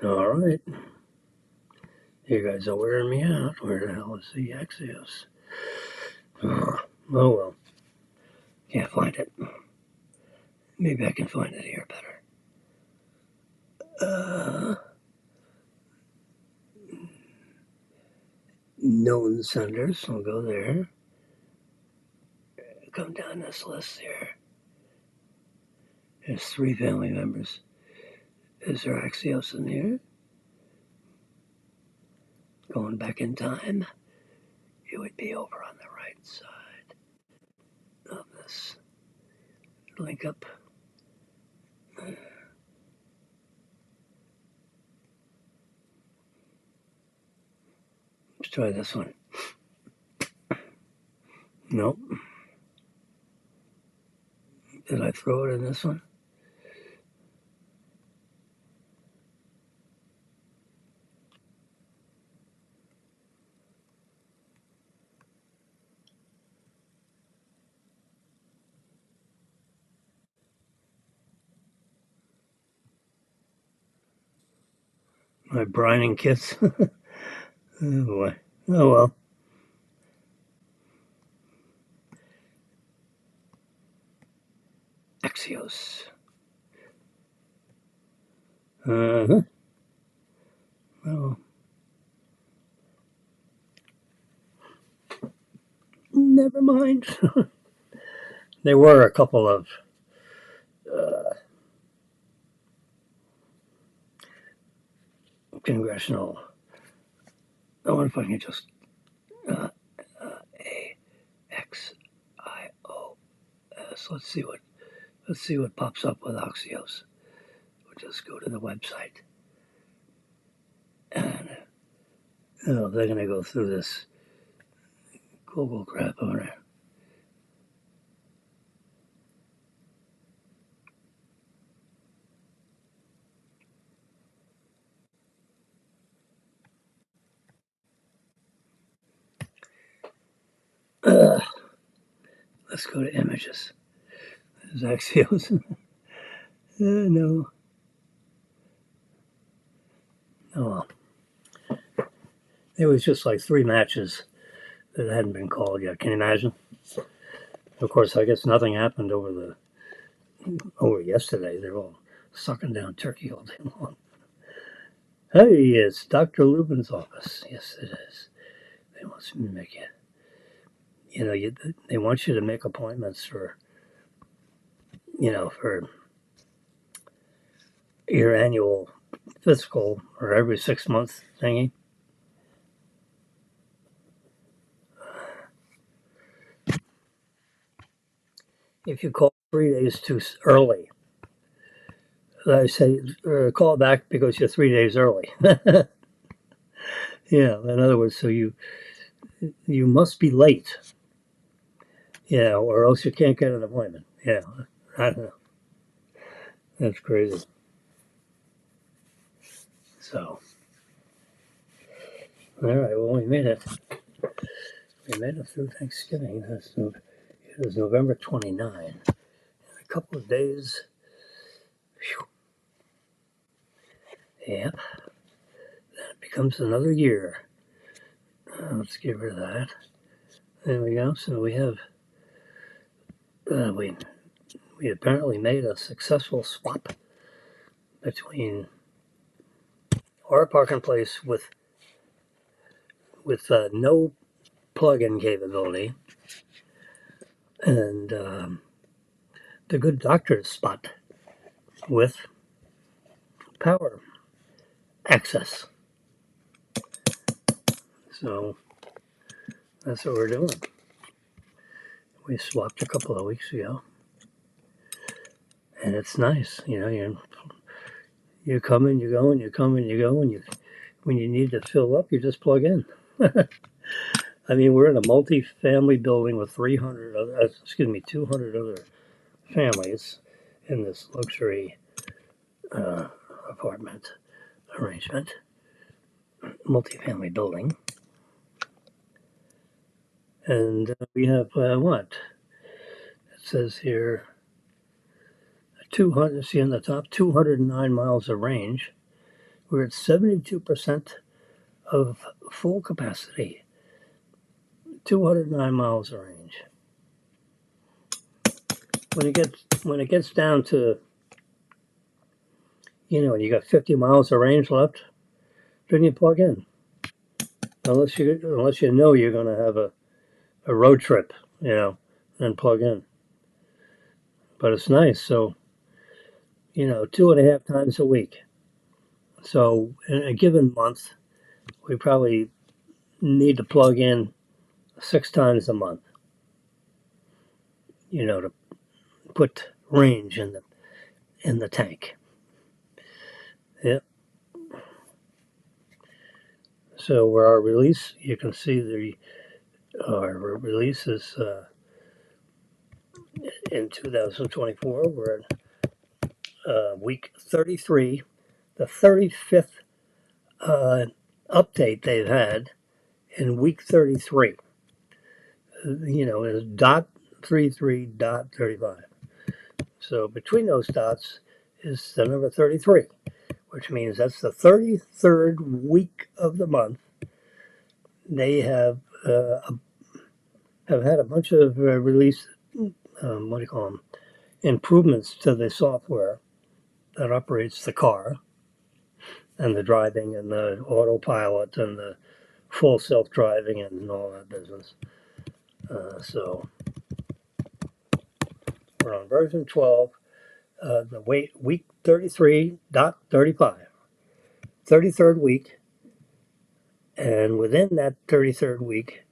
All right. You guys are wearing me out. Where the hell is the Axios? Oh well. Can't find it. Maybe I can find it here better. Known senders. I'll go there. Come down this list here. There's 3 family members. Is there Axios in here? Going back in time, it would be over on the right side of this. Link up. Let's try this one. Nope. Did I throw it in this one? My brining kits. Oh boy. Oh well. Axios. Uh-huh. Well, never mind. There were a couple of congressional. I wonder if I can just AXIOS. Let's see what pops up with Axios. We'll just go to the website. And they're gonna go through this Google crap over there. Let's go to images. There's Axios. No. Oh well. It was just like 3 matches that hadn't been called yet. Can you imagine? Of course, I guess nothing happened over yesterday. They're all sucking down turkey all day long. Hey, it's Dr. Lubin's office. Yes, it is. They want me to make they want you to make appointments for, for your annual physical or every 6 months thingy. If you call 3 days too early, I say call back because you're 3 days early. Yeah, in other words, so you must be late. Yeah, or else you can't get an appointment. Yeah, I don't know. That's crazy. So, all right. Well, we made it. We made it through Thanksgiving. It was November 29. A couple of days. Whew, yep. Then it becomes another year. Let's get rid of that. There we go. So we have we apparently made a successful swap between our parking place with no plug-in capability and the good doctor's spot with power access. So that's what we're doing. We swapped a couple of weeks ago, and it's nice. You come and you go, and you come and you go, and when you need to fill up, you just plug in. I mean, we're in a multi-family building with 200 other families in this luxury apartment arrangement, multi-family building. And we have what? It says here 200, see on the top, 209 miles of range. We're at 72% of full capacity, 209 miles of range. When it gets down to, and you got 50 miles of range left, then you plug in. Unless you know you're going to have a road trip, then plug in. But it's nice. So, 2.5 times a week. So in a given month, we probably need to plug in 6 times a month, to put range in the tank. Yeah. So where our release, you can see our release is in 2024. We're in week 33, the 35th update they've had in week 33. Is dot 33.35. So between those dots is the number 33, which means that's the 33rd week of the month. They have had a bunch of release, what do you call them, improvements to the software that operates the car and the driving and the autopilot and the full self-driving and all that business. So we're on version 12, week 33.35, 33rd week. And within that 33rd week,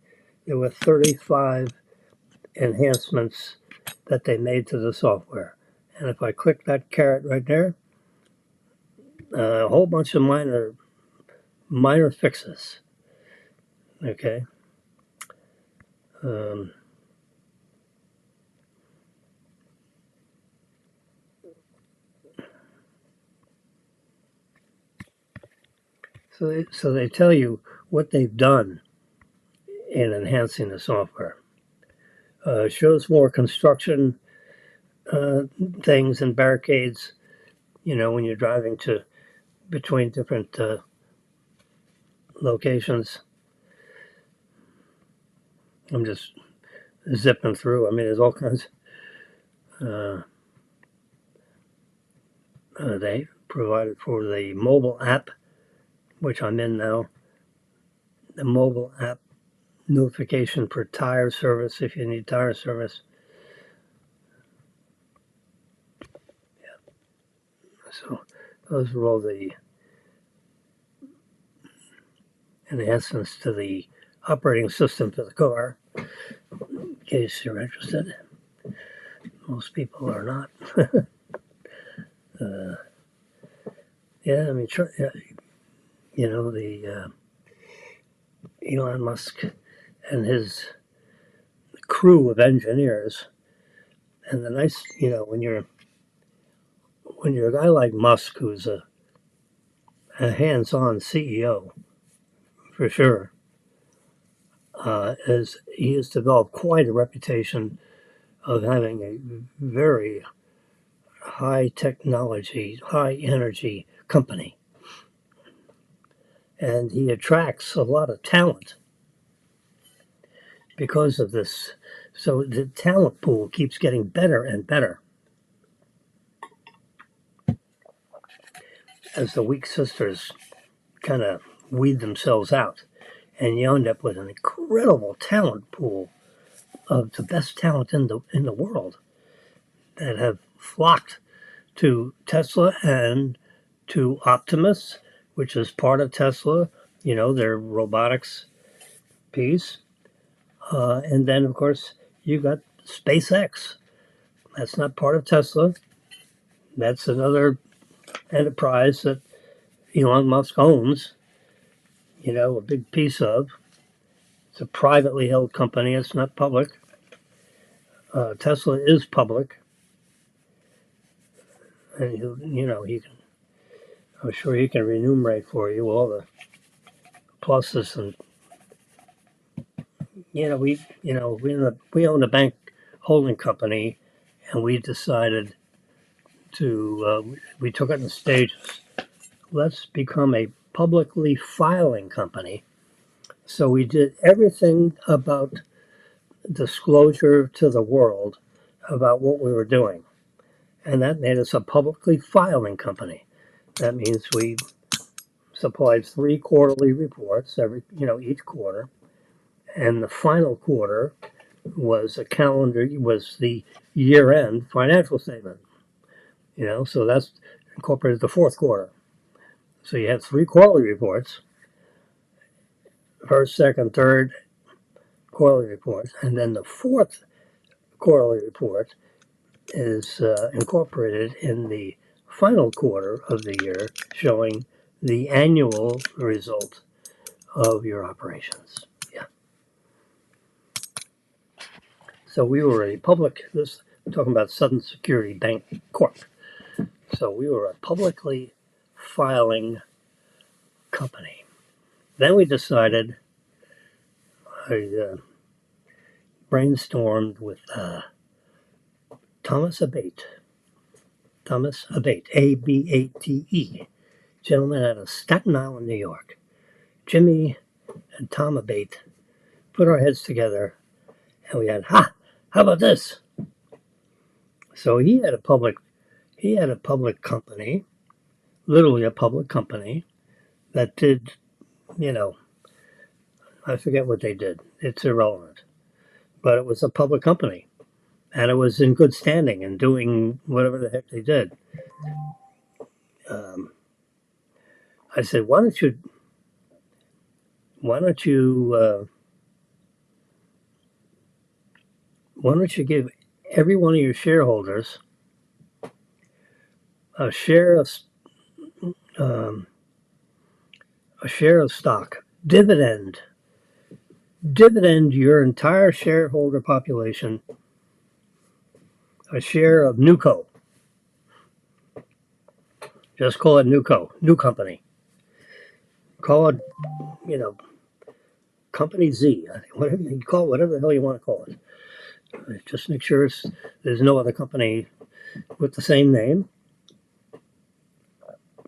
there were 35 enhancements that they made to the software. And if I click that caret right there, a whole bunch of minor fixes. Okay. So they tell you what they've done in enhancing the software. Shows more construction things and barricades, when you're driving between different locations. I'm just zipping through. I mean, there's all kinds. They provided for the mobile app, which I'm in now, the mobile app notification for tire service if you need tire service. So those were all the enhancements to the operating system for the car, in case you're interested. Most people are not. Yeah, I mean, you know, the Elon Musk and his crew of engineers. And the nice, when you're a guy like Musk, who's a hands-on CEO for sure, is he has developed quite a reputation of having a very high technology, high energy company, and he attracts a lot of talent because of this. So the talent pool keeps getting better and better as the weak sisters kind of weed themselves out, and you end up with an incredible talent pool of the best talent in the world that have flocked to Tesla and to Optimus, which is part of Tesla. You know, their robotics piece, and then of course you got SpaceX. That's not part of Tesla. That's another enterprise that Elon Musk owns. You know, a big piece of. It's a privately held company. It's not public. Tesla is public, and you know he can. I'm sure he can enumerate for you all the pluses and we own a bank holding company, and we decided we took it in stages. Let's become a publicly filing company. So we did everything about disclosure to the world about what we were doing, and that made us a publicly filing company. That means we supplied 3 quarterly reports each quarter, and the final quarter was the year-end financial statement. So that's incorporated the fourth quarter. So you had 3 quarterly reports, first, second, third quarterly reports, and then the fourth quarterly report is incorporated in the final quarter of the year, showing the annual result of your operations. Yeah. So we were we're talking about Southern Security Bank Corp. So we were a publicly filing company. Then we decided, I brainstormed with Thomas Abate, Abate, gentleman out of Staten Island, New York. Jimmy and Tom Abate put our heads together, and we had, how about this? So he had a public company, literally a public company that did, I forget what they did. It's irrelevant, but it was a public company, and it was in good standing and doing whatever the heck they did. I said, why don't you give every one of your shareholders a share of stock, dividend your entire shareholder population a share of Newco. Just call it Newco, new company. Call it, Company Z, whatever you call it, whatever the hell you want to call it. Just make sure there's no other company with the same name.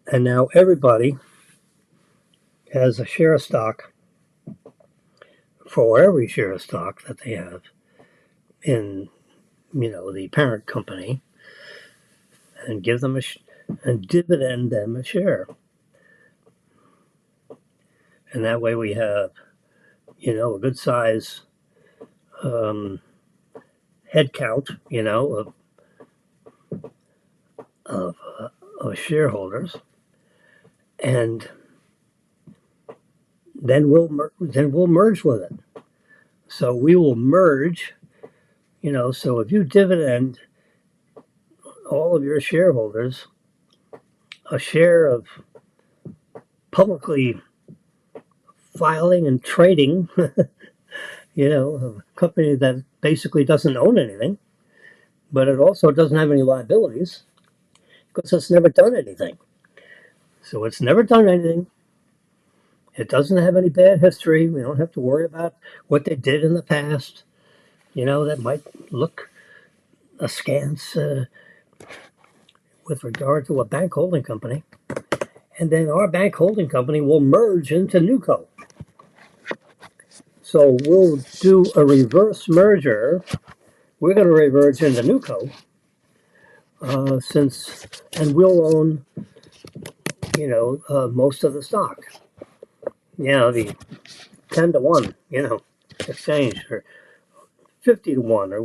And now everybody has a share of stock for every share of stock that they have in, the parent company, and give them and dividend them a share. And that way we have, a good size um, head count, of, of shareholders, and then we'll merge with it. So we will merge, So if you dividend all of your shareholders a share of publicly filing and trading, a company that basically doesn't own anything, but it also doesn't have any liabilities because it's never done anything. So it's never done anything. It doesn't have any bad history. We don't have to worry about what they did in the past, that might look askance with regard to a bank holding company. And then our bank holding company will merge into Newco. So we'll do a reverse merger. We're going to reverse into Newco, and we'll own, most of the stock. The 10-1, exchange, or 50-1, or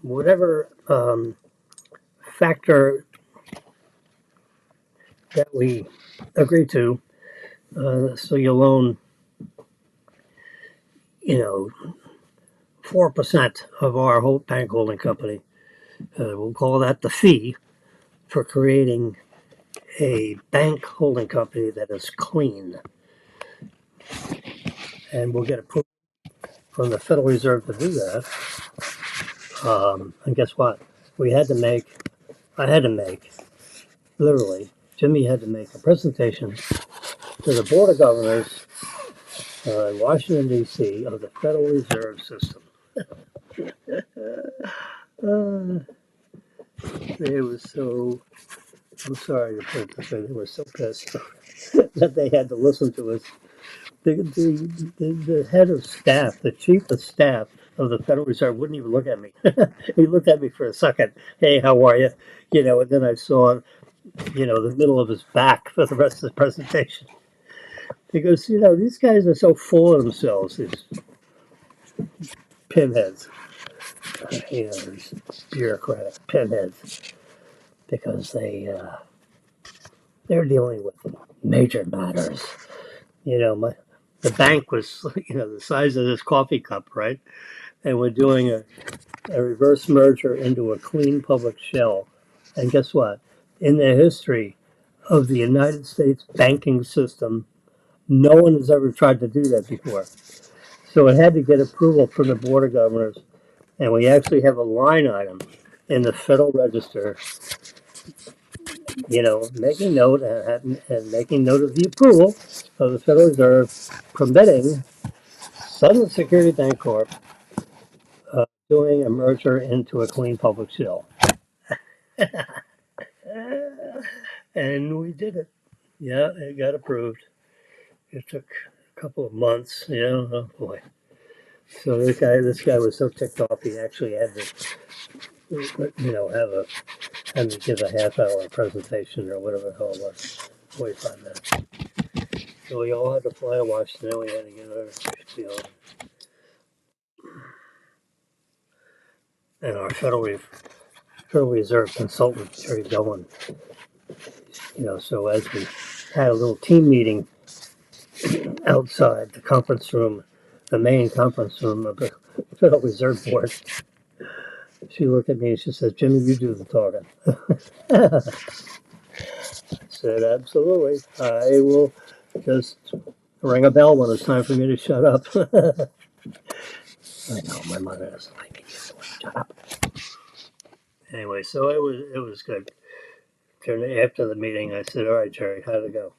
whatever factor that we agree to. So you'll own, you know, 4% of our whole bank holding company. We'll call that the fee for creating a bank holding company that is clean. And we'll get approval from the Federal Reserve to do that. And guess what? I had to make, literally, Jimmy had to make a presentation to the Board of Governors in Washington, D.C. of the Federal Reserve System. Uh, they were so, I'm sorry to put it this way, they were so pissed that they had to listen to us. The head of staff, the chief of staff of the Federal Reserve wouldn't even look at me. He looked at me for a second. Hey, how are you? And then I saw, the middle of his back for the rest of the presentation. He goes, these guys are so full of themselves, these pinheads, these bureaucratic pinheads, because they're dealing with major matters. The bank was, the size of this coffee cup, right? And we're doing a reverse merger into a clean public shell. And guess what? In the history of the United States banking system, no one has ever tried to do that before. So it had to get approval from the Board of Governors. And we actually have a line item in the Federal Register, making note and making note of the approval of the Federal Reserve permitting Southern Security Bank Corp doing a merger into a clean public shell. And we did it. Yeah, it got approved. It took a couple of months, oh boy. So this guy was so ticked off he actually had to, had to give a half-hour presentation or whatever the hell it was, 45 minutes. So we all had to fly to Washington. We had to get our, and our Federal Reserve consultant, Jerry Dolan. So as we had a little team meeting outside the conference room, the main conference room of the Federal Reserve Board, she looked at me and she says, "Jimmy, you do the talking." I said, "Absolutely. I will just ring a bell when it's time for me to shut up." I know my mother doesn't like me to shut up. Anyway, so it was good. After the meeting, I said, "All right, Jerry, how'd it go?"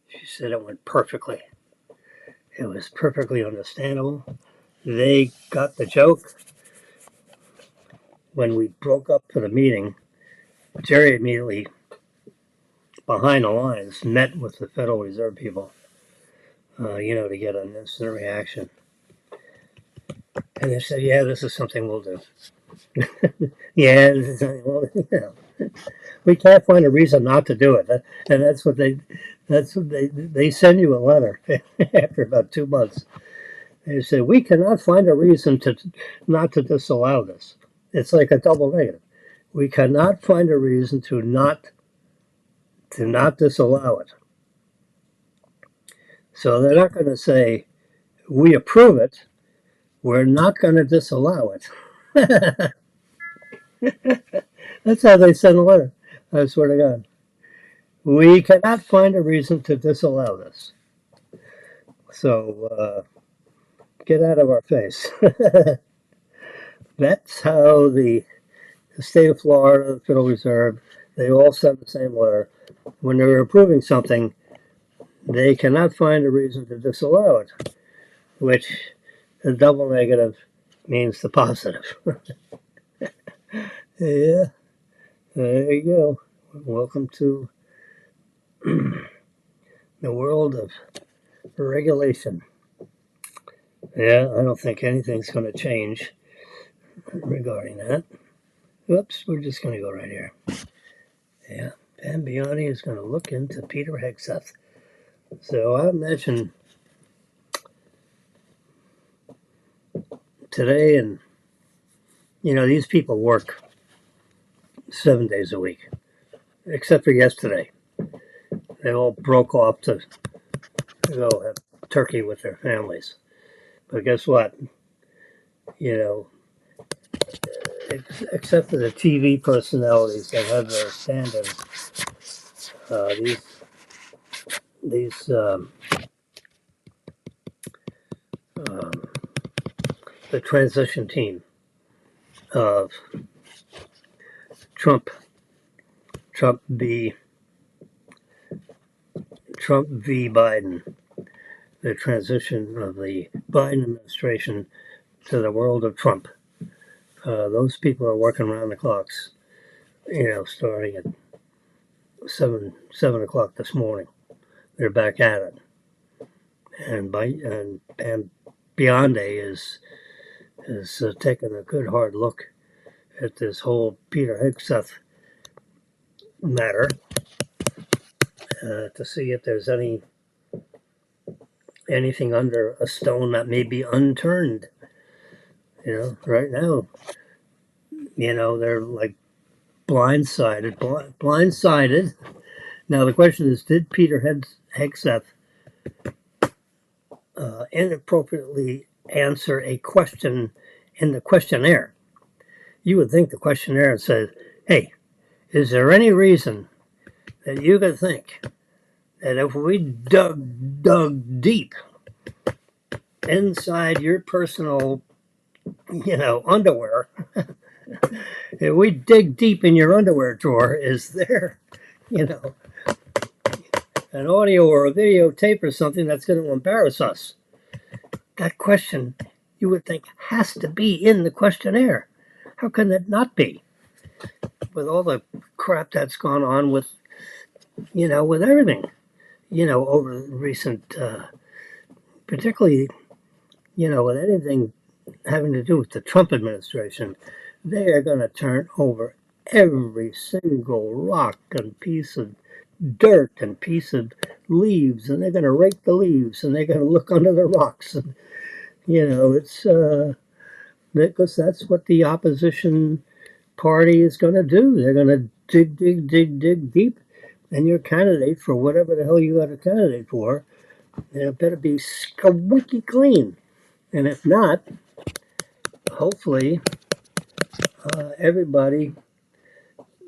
She said it went perfectly. It was perfectly understandable. They got the joke. When we broke up for the meeting, Jerry immediately, behind the lines, met with the Federal Reserve people, to get an instant reaction. And they said, "Yeah, this is something we'll do." Yeah, well, we can't find a reason not to do it, and that's what they send you a letter after about 2 months. They say we cannot find a reason to not to disallow this. It's like a double negative. We cannot find a reason to not disallow it. So they're not going to say we approve it. We're not going to disallow it. That's how they send a letter. I swear to God. We cannot find a reason to disallow this. So get out of our face. That's how the state of Florida, the Federal Reserve, they all send the same letter. When they're approving something, they cannot find a reason to disallow it, which the double negative means the positive. Yeah, there you go. Welcome to the world of regulation. Yeah, I don't think anything's going to change regarding that. Oops, we're just going to go right here. Yeah, Pam Biani is going to look into Peter Hegseth. So I imagine today, and these people work 7 days a week, except for yesterday. They all broke off to go have turkey with their families. But guess what? You know, except for the TV personalities that have their stand-ins, these um, the transition team of Trump, Trump v. Trump v. Biden, the transition of the Biden administration to the world of Trump. Those people are working around the clocks. Starting at seven o'clock this morning, they're back at it. And Beyonce is taking a good hard look at this whole Peter Hegseth matter to see if there's anything under a stone that may be unturned. Right now, they're like blindsided. Now the question is, did Peter Hegseth inappropriately answer a question in the questionnaire? You would think the questionnaire says, "Hey, is there any reason that you could think that if we dug deep inside your personal, underwear, if we dig deep in your underwear drawer, is there, you know, an audio or a videotape or something that's going to embarrass us?" That question, you would think, has to be in the questionnaire. How can it not be? With all the crap that's gone on with everything, over recent, particularly, with anything having to do with the Trump administration, they are going to turn over every single rock and piece of dirt and piece of leaves, and they're going to rake the leaves, and they're going to look under the rocks. And, it's because that's what the opposition party is going to do. They're going to dig deep, and your candidate for whatever the hell you got a candidate for, it better be squeaky clean. And if not, hopefully, everybody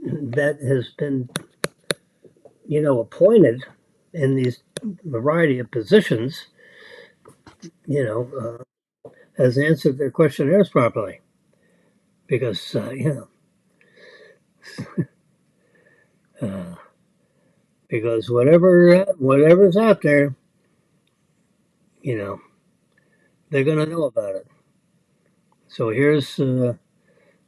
that has been, appointed in these variety of positions, has answered their questionnaires properly. Because, because whatever's out there, they're going to know about it. So here's the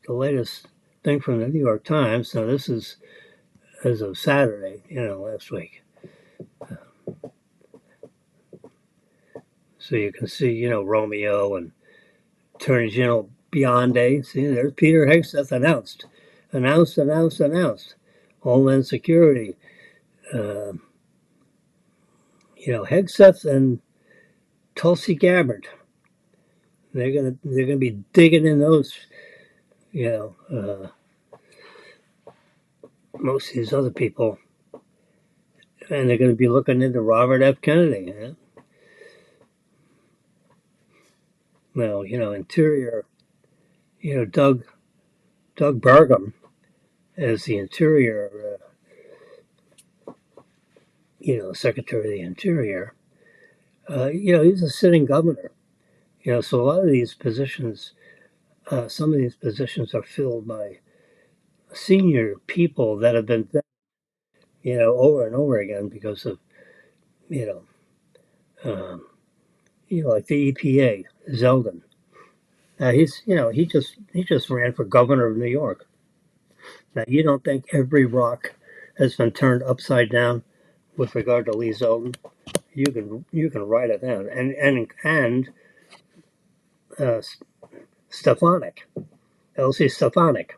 latest thing from the New York Times. Now this is as of Saturday, last week. So you can see, Romeo and Attorney General Beyond A. See, there's Peter Hegseth announced. Homeland Security. Hegseth and Tulsi Gabbard. They're gonna be digging in those. Most of these other people, and they're going to be looking into Robert F. Kennedy. Well, Interior. Doug Burgum as the Interior. Secretary of the Interior. He's a sitting governor. So a lot of these positions, some of these positions are filled by senior people that have been, over and over again because of, like the EPA, Zeldin. He just ran for governor of New York. Now, you don't think every rock has been turned upside down with regard to Lee Zeldin? You can write it down. And Stefanik, Elsie Stefanik.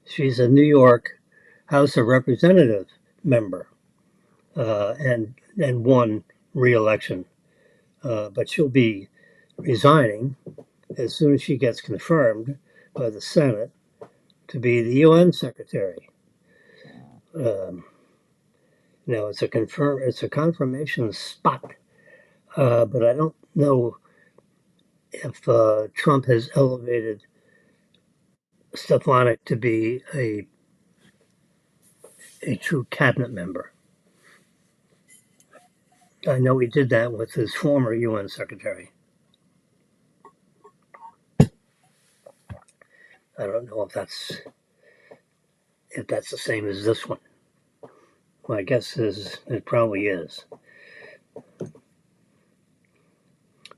She's a New York House of Representative member, and won re-election. But she'll be resigning as soon as she gets confirmed by the Senate to be the UN secretary. Now it's a confirmation spot, but I don't know if Trump has elevated Stefanik to be a true cabinet member. I know he did that with his former UN secretary. I don't know if that's the same as this one. My guess is it probably is.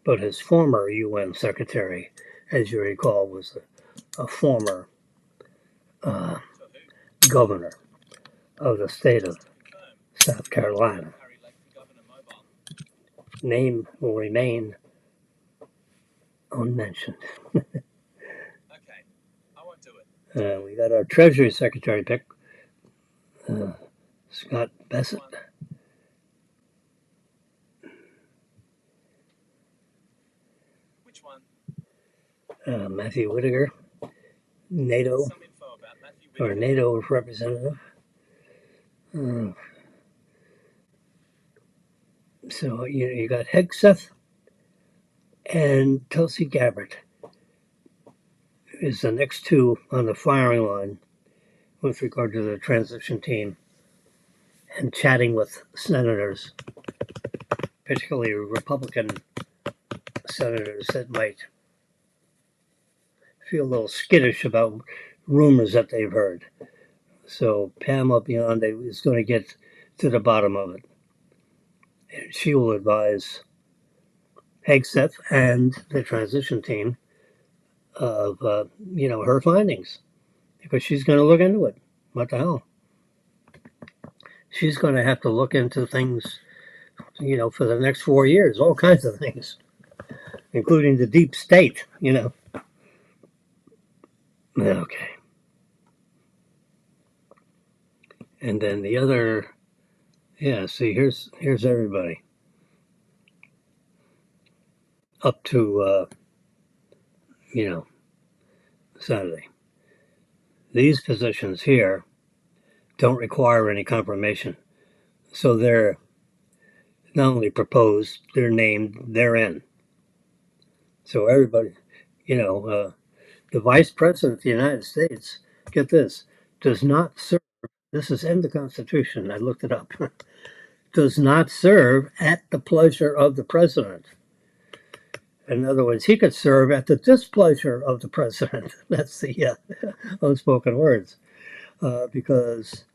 But his former UN secretary, as you recall, was a former governor of the state of South Carolina. Name will remain unmentioned. We got our Treasury Secretary pick, Scott Bessent. Which one? Matthew Whitaker, NATO representative. So you got Hegseth and Tulsi Gabbard is the next two on the firing line with regard to the transition team and chatting with senators, particularly Republican senators that might feel a little skittish about rumors that they've heard. So Pamela Biondi is going to get to the bottom of it. And she will advise Hegseth and the transition team of, her findings, because she's going to look into it. What the hell? She's going to have to look into things, for the next 4 years, all kinds of things, including the deep state, Okay. And then the other, see, here's everybody up to, Saturday. These positions here don't require any confirmation. So they're not only proposed, they're named, they're in. So everybody, the Vice President of the United States, get this, does not serve, this is in the Constitution, I looked it up, does not serve at the pleasure of the President. In other words, he could serve at the displeasure of the President. That's the unspoken words. Because,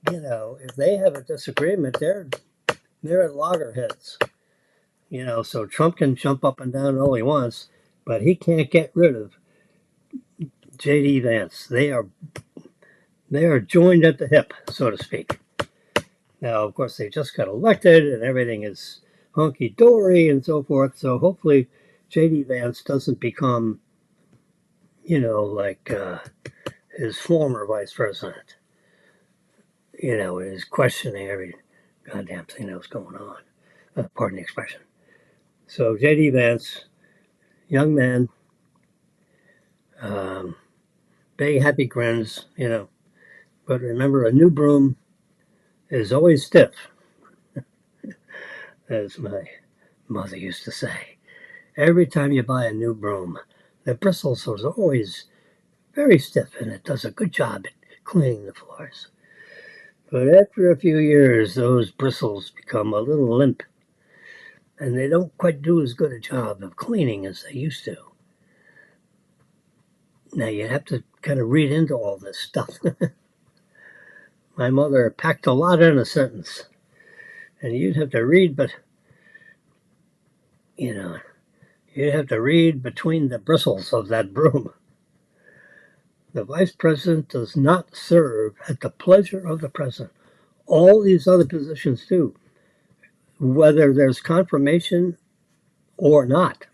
if they have a disagreement, they're at loggerheads. So Trump can jump up and down all he wants, but he can't get rid of J.D. Vance. They are joined at the hip, so to speak. Now, of course, they just got elected and everything is hunky-dory and so forth. So hopefully J.D. Vance doesn't become, like his former vice president, is questioning every goddamn thing that was going on. Pardon the expression. So J.D. Vance, young man, big happy grins, But remember, a new broom is always stiff, as my mother used to say. Every time you buy a new broom, the bristles are always very stiff, and it does a good job at cleaning the floors. But after a few years, those bristles become a little limp, and they don't quite do as good a job of cleaning as they used to. Now, you have to kind of read into all this stuff. My mother packed a lot in a sentence, and you'd have to read, but, you'd have to read between the bristles of that broom. The vice president does not serve at the pleasure of the president. All these other positions do, whether there's confirmation or not.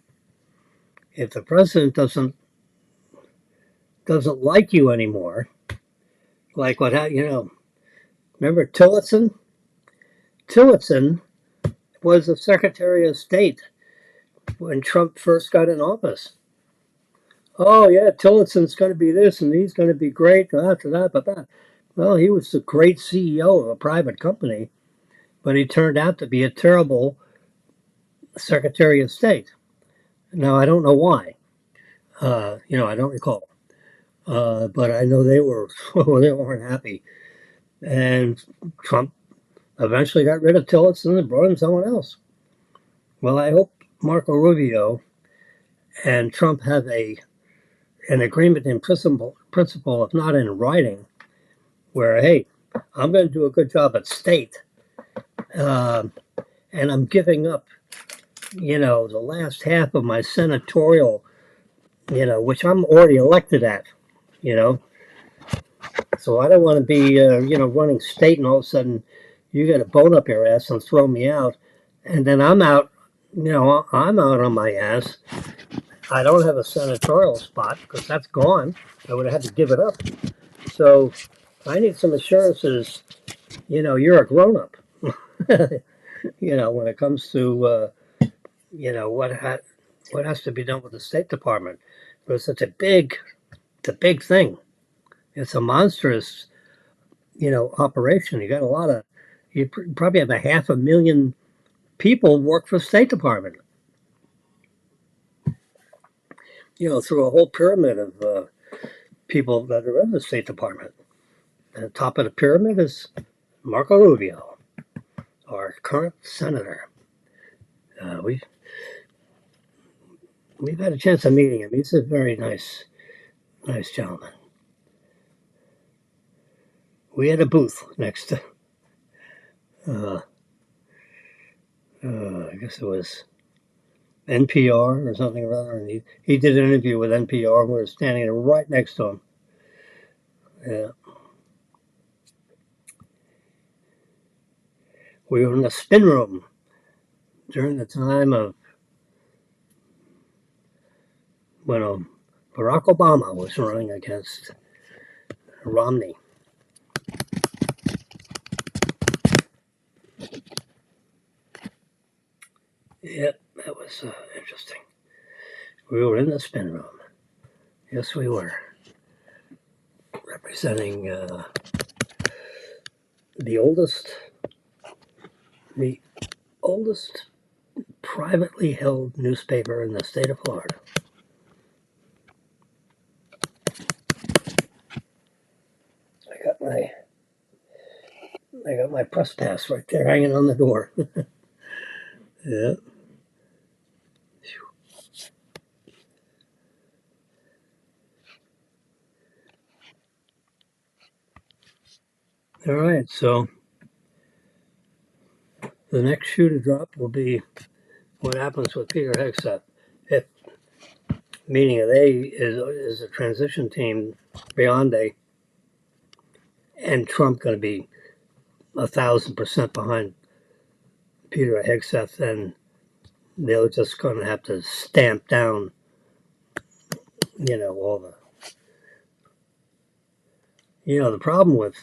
If the president doesn't like you anymore, like what remember Tillotson? Tillotson was the Secretary of State when Trump first got in office. Oh yeah, Tillotson's going to be this and he's going to be great. Well, he was the great CEO of a private company, but he turned out to be a terrible Secretary of State. Now I don't know why. I don't recall. But I know they weren't happy, and Trump eventually got rid of Tillotson and brought in someone else. Well, I hope Marco Rubio and Trump have an agreement in principle, if not in writing, where, hey, I'm going to do a good job at state, and I'm giving up, the last half of my senatorial, which I'm already elected at, So I don't want to be, running state and all of a sudden you get a bone up your ass and throw me out, and then I'm out, I'm out on my ass. I don't have a senatorial spot because that's gone. I would have had to give it up. So I need some assurances, you're a grown up, when it comes to, what has to be done with the State Department. Because it's a big thing. It's a monstrous, operation. You probably have 500,000 people work for the State Department. Through a whole pyramid of people that are in the State Department. And the top of the pyramid is Marco Rubio, our current senator. We've had a chance of meeting him. He's a very nice gentleman. We had a booth next to, I guess it was NPR or something or other, and he did an interview with NPR, and we were standing right next to him. Yeah. We were in the spin room during the time of when Barack Obama was running against Romney. Yeah, that was interesting. We were in the spin room. Yes, we were. Representing the oldest privately held newspaper in the state of Florida. I got my press pass right there hanging on the door. Yeah. All right, so the next shoe to drop will be what happens with Peter Hegseth. If meaning they is a transition team beyond and Trump going to be 1,000% behind Peter Hegseth, then they're just going to have to stamp down, all the, the problem with,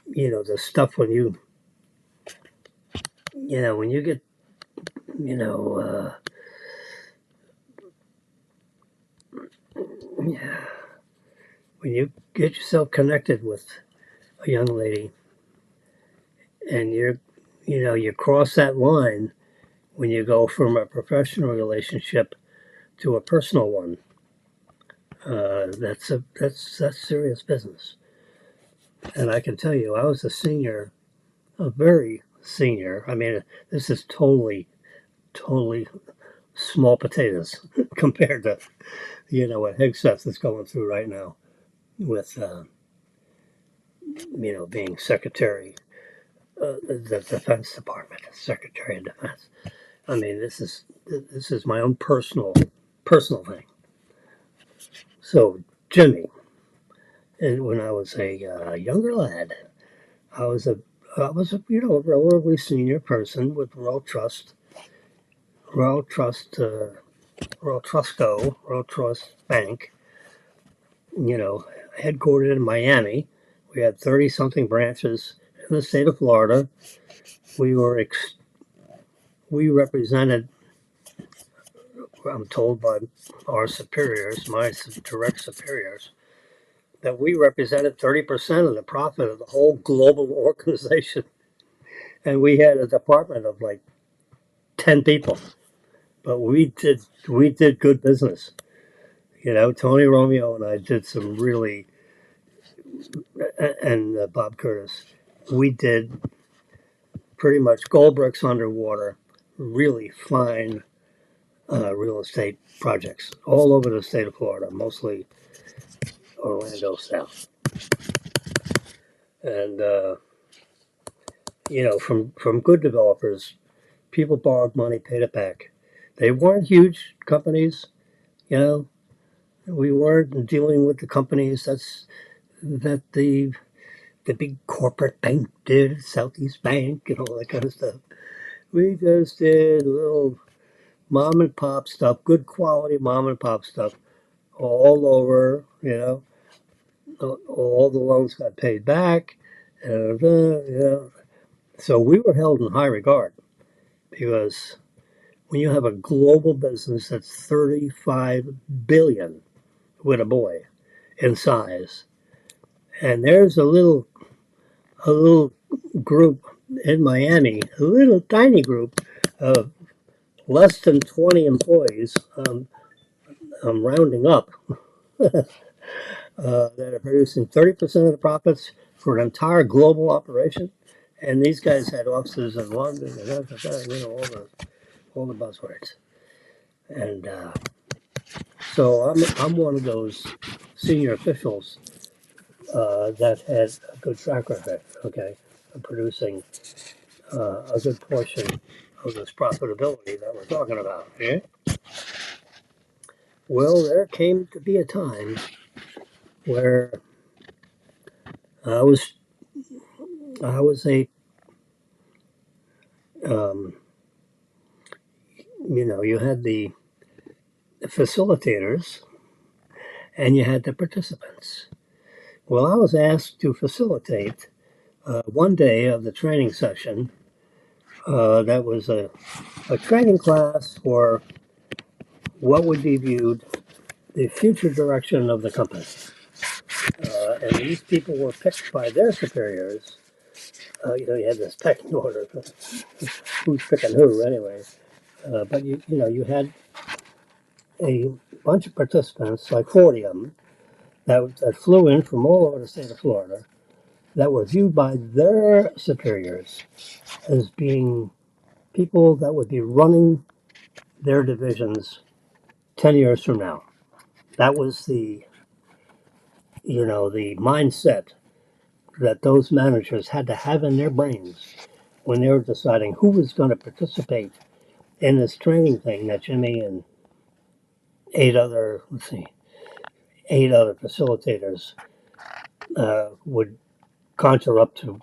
the stuff when you get, you know, yeah, when you get yourself connected with a young lady and you cross that line when you go from a professional relationship to a personal one. That's serious business. And I can tell you, I was a senior, a very senior. I mean, this is totally small potatoes compared to what Hegseth is going through right now with being secretary, the Defense Department, Secretary of Defense. I mean, this is my own personal thing. So, Jimmy, and when I was a younger lad, I was a a relatively senior person with Royal Trust, Royal Trustco, Royal Trust Bank. Headquartered in Miami. We had 30 something branches in the state of Florida. We were we represented. I'm told by our superiors, my direct superiors, that we represented 30% of the profit of the whole global organization. And we had a department of like 10 people, but we did good business. Tony Romeo and I did some really, and Bob Curtis, we did pretty much gold bricks underwater, really fine real estate projects all over the state of Florida, mostly Orlando South. And from good developers, people borrowed money, paid it back. They weren't huge companies, you know. We weren't dealing with the companies that the big corporate bank did, Southeast Bank, and all that kind of stuff. We just did little mom and pop stuff, good quality mom and pop stuff, all over. All the loans got paid back, and so we were held in high regard because when you have a global business that's 35 billion with a boy in size, and there's a little group in Miami, a little tiny group of less than 20 employees. I'm rounding up that are producing 30% of the profits for an entire global operation. And these guys had offices in London and all the buzzwords. And so I'm one of those senior officials that had a good track record, okay, of producing a good portion of this profitability that we're talking about. Yeah? Well, there came to be a time where I was I was a um, you had the facilitators and you had the participants. Well, I was asked to facilitate one day of the training session. That was a training class for what would be viewed the future direction of the company. And these people were picked by their superiors. You had this pecking order, who's picking who anyway. But you had a bunch of participants, like 40 of them, that flew in from all over the state of Florida, that were viewed by their superiors as being people that would be running their divisions 10 years from now. That was the mindset that those managers had to have in their brains when they were deciding who was going to participate in this training thing that Jimmy and eight other facilitators would conjure up to,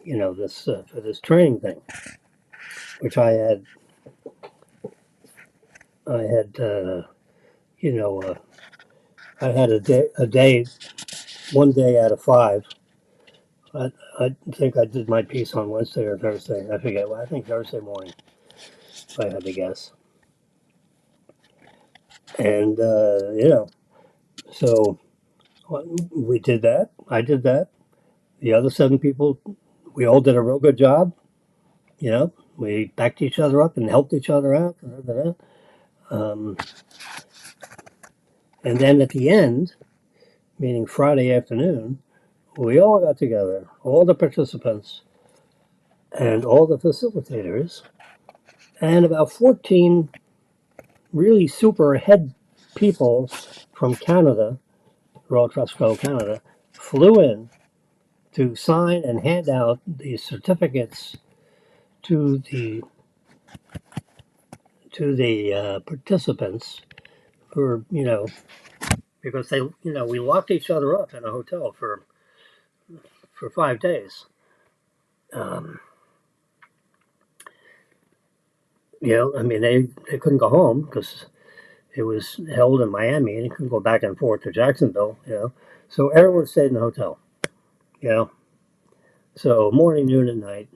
this for this training thing, which I had I had, you know, I had a day, one day out of five. I think I did my piece on Wednesday or Thursday. I forget. Well, I think Thursday morning, if I had to guess. And, so we did that. I did that. The other seven people, we all did a real good job. We backed each other up and helped each other out. Um, and then at the end, meaning Friday afternoon, we all got together, all the participants and all the facilitators, and about 14 really super head people from Canada, Royal Trustco Canada, flew in to sign and hand out the certificates to the participants for because we locked each other up in a hotel for 5 days. Um, I mean they couldn't go home because it was held in Miami and they couldn't go back and forth to Jacksonville. So everyone stayed in the hotel. You know, so morning, noon, and night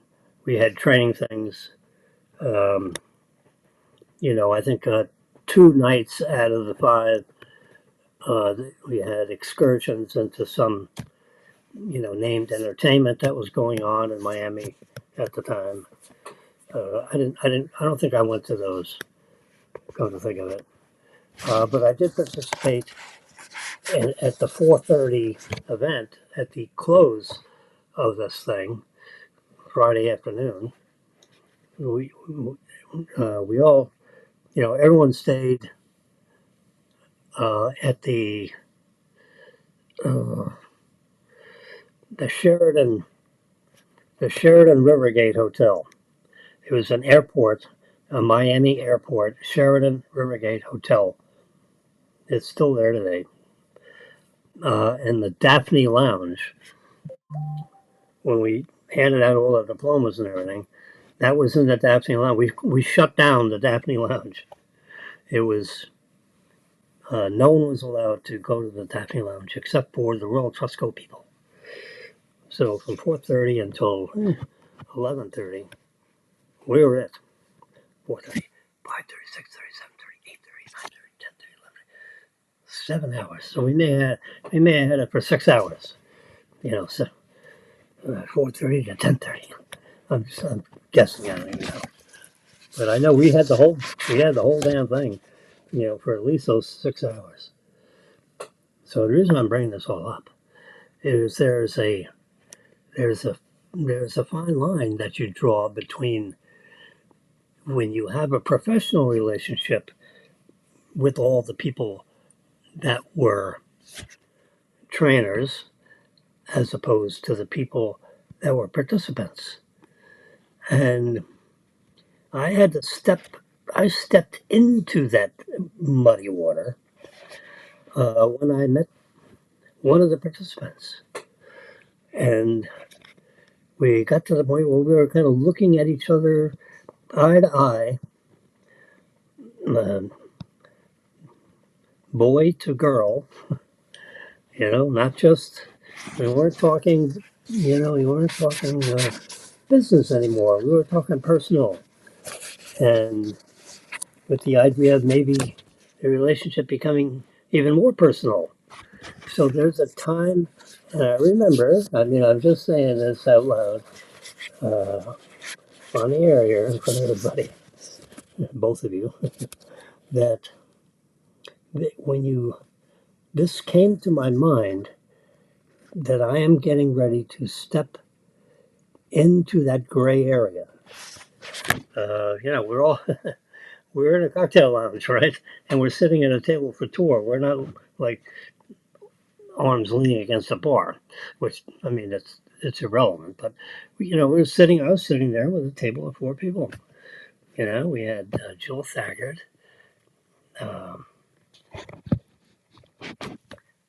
we had training things. Um, I think 2 nights out of the five we had excursions into some named entertainment that was going on in Miami at the time. I don't think I went to those. Come to think of it, but I did participate at the 4:30 event at the close of this thing Friday afternoon. We all everyone stayed at uh, the Sheridan Rivergate Hotel. It was an airport, a Miami airport, Sheridan Rivergate Hotel. It's still there today. And the Daphne Lounge, when we handed out all the diplomas and everything, that was in the Daphne Lounge. We shut down the Daphne Lounge. It was no one was allowed to go to the Daphne Lounge except for the Royal Trustco people. So from 4:30 until 11:30, we were at 4:30, 5:30, 6:30, 7:30, 8:30, 9:30, 10:30, 11:30. 7 hours. So we may have had it for 6 hours. So 4:30 to 10:30. I'm guessing. I don't even know, but I know we had the whole damn thing. For at least those 6 hours. So the reason I'm bringing this all up is there's a there's a fine line that you draw between when you have a professional relationship with all the people that were trainers as opposed to the people that were participants. And I stepped into that muddy water when I met one of the participants. And we got to the point where we were kind of looking at each other eye to eye, uh, boy to girl, not just, we weren't talking, business anymore. We were talking personal. And with the idea of maybe the relationship becoming even more personal. So there's a time, and I remember, I'm just saying this out loud uh, on the air here in front of everybody, both of you, that this came to my mind that I am getting ready to step into that gray area. We're in a cocktail lounge, right? And we're sitting at a table for tour. We're not like arms leaning against a bar, which I mean it's irrelevant. But I was sitting there with a table of four people. We had Jill Thaggart, um,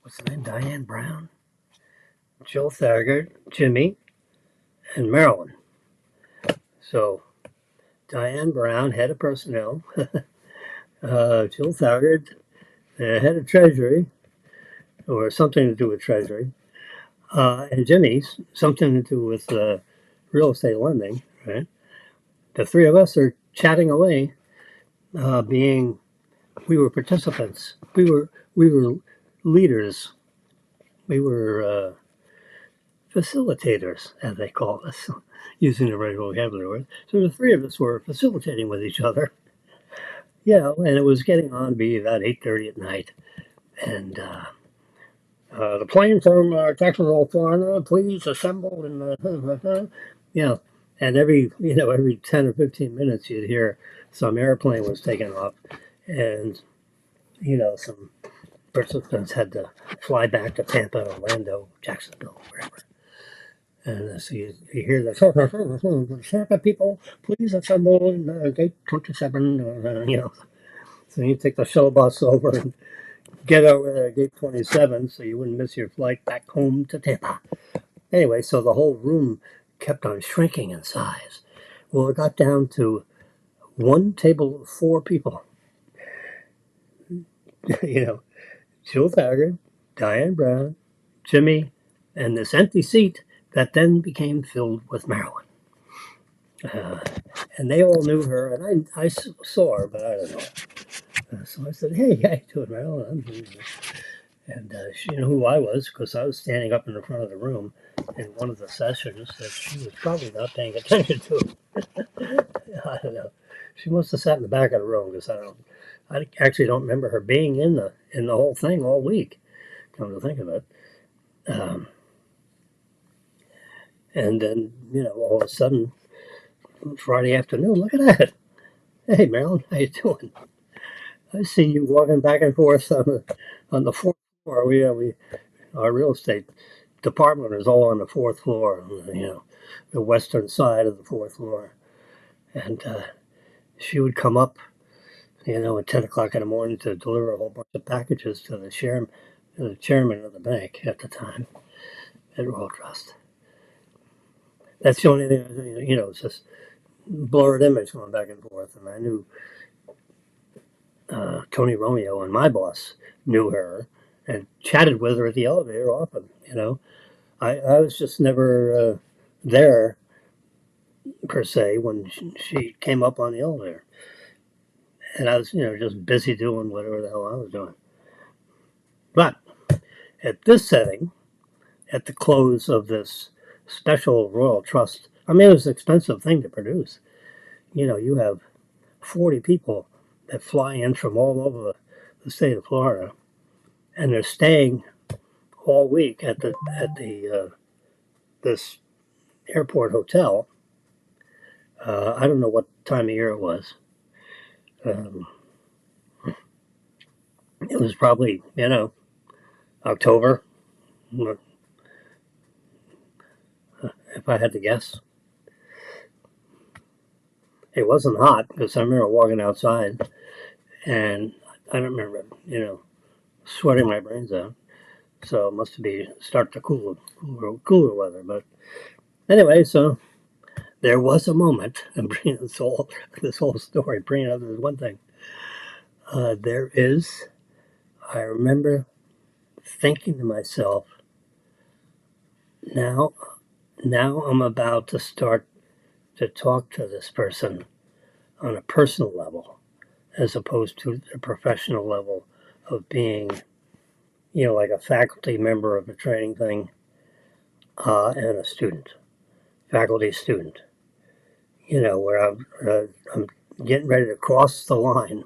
what's the name? Diane Brown, Jill Thaggart, Jimmy, and Marilyn. So Diane Brown, head of personnel, Jill Thagard, the head of Treasury, or something to do with Treasury, and Jimmy's something to do with real estate lending. Right, the three of us are chatting away, being we were participants. We were leaders. We were facilitators, as they call us, using the right vocabulary. So the three of us were facilitating with each other. And it was getting on to be about 8:30 at night, and the plane from Jacksonville, Florida, please assemble in the, and every 10 or 15 minutes you'd hear some airplane was taking off, and some participants had to fly back to Tampa, Orlando, Jacksonville, wherever. And so you hear the Tampa people, please assemble in gate 27, So you take the shuttle bus over and get over there at gate 27 so you wouldn't miss your flight back home to Tampa. Anyway, so the whole room kept on shrinking in size. Well, it got down to one table of four people. you know, Jill Taggart, Diane Brown, Jimmy, and this empty seat that then became filled with Marilyn. And they all knew her, and I saw her, but I don't know. So I said, "Hey, how you doing, Marilyn?" And she knew who I was because I was standing up in the front of the room in one of the sessions that she was probably not paying attention to. I don't know. She must have sat in the back of the room because I actually don't remember her being in the whole thing all week. Come to think of it, um, and then all of a sudden Friday afternoon, look at that. Hey, Marilyn, how you doing? I see you walking back and forth on the fourth floor. We our real estate department is all on the fourth floor, the western side of the fourth floor. And she would come up, at 10 o'clock in the morning to deliver a whole bunch of packages to the chairman of the bank at the time at Royal Trust. That's the only thing, it's just blurred image going back and forth. And I knew Tony Romeo and my boss knew her and chatted with her at the elevator often. I was just never there per se when she came up on the elevator, and I was just busy doing whatever the hell I was doing. But at this setting, at the close of this special Royal Trust, I mean, it was an expensive thing to produce. You have 40 people that fly in from all over the state of Florida, and they're staying all week at the this airport hotel. I don't know what time of year it was. Um, it was probably October, if I had to guess. It wasn't hot because I remember walking outside and I don't remember sweating my brains out. So it must be start to cooler weather. But anyway, so there was a moment. I'm bringing this whole story, bringing up this one thing. There is. I remember thinking to myself, now, now I'm about to start to talk to this person on a personal level, as opposed to the professional level of being, like a faculty member of a training thing and a student, faculty student. Where I'm getting ready to cross the line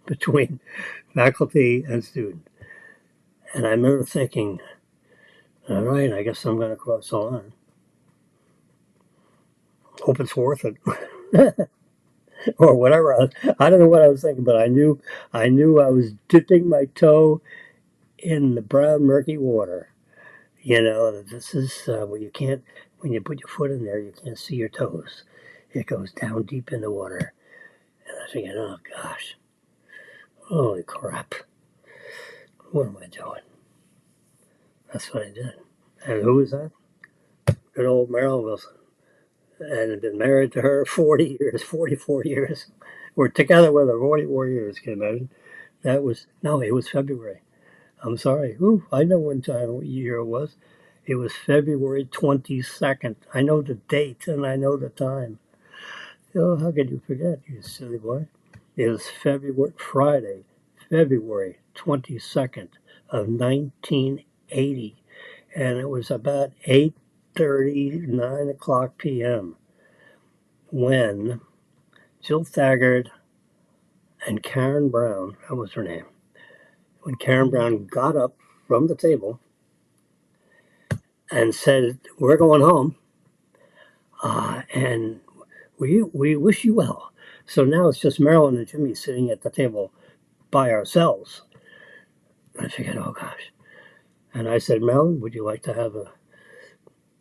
between faculty and student. And I remember thinking, all right, I guess I'm going to cross the line. Hope it's worth it. Or whatever. I don't know what I was thinking, but I knew I was dipping my toe in the brown, murky water. This is where you can't, when you put your foot in there, you can't see your toes. It goes down deep in the water. And I was thinking, oh gosh, holy crap. What am I doing? That's what I did. And who was that? Good old Marilyn Wilson. and had been married to her 40 years, 44 years. We're together with her 44 years, can you imagine? That was, no, it was February. I'm sorry. Ooh, I know what year it was. It was February 22nd. I know the date and I know the time. Oh, how could you forget, you silly boy? It was Friday, February 22nd of 1980. And it was about 8:30, 9 o'clock p.m. when Jill Thaggart and Karen Brown, that was her name, when Karen Brown got up from the table and said, "We're going home, and we wish you well." So now it's just Marilyn and Jimmy sitting at the table by ourselves. I figured, oh gosh. And I said, "Marilyn, would you like to have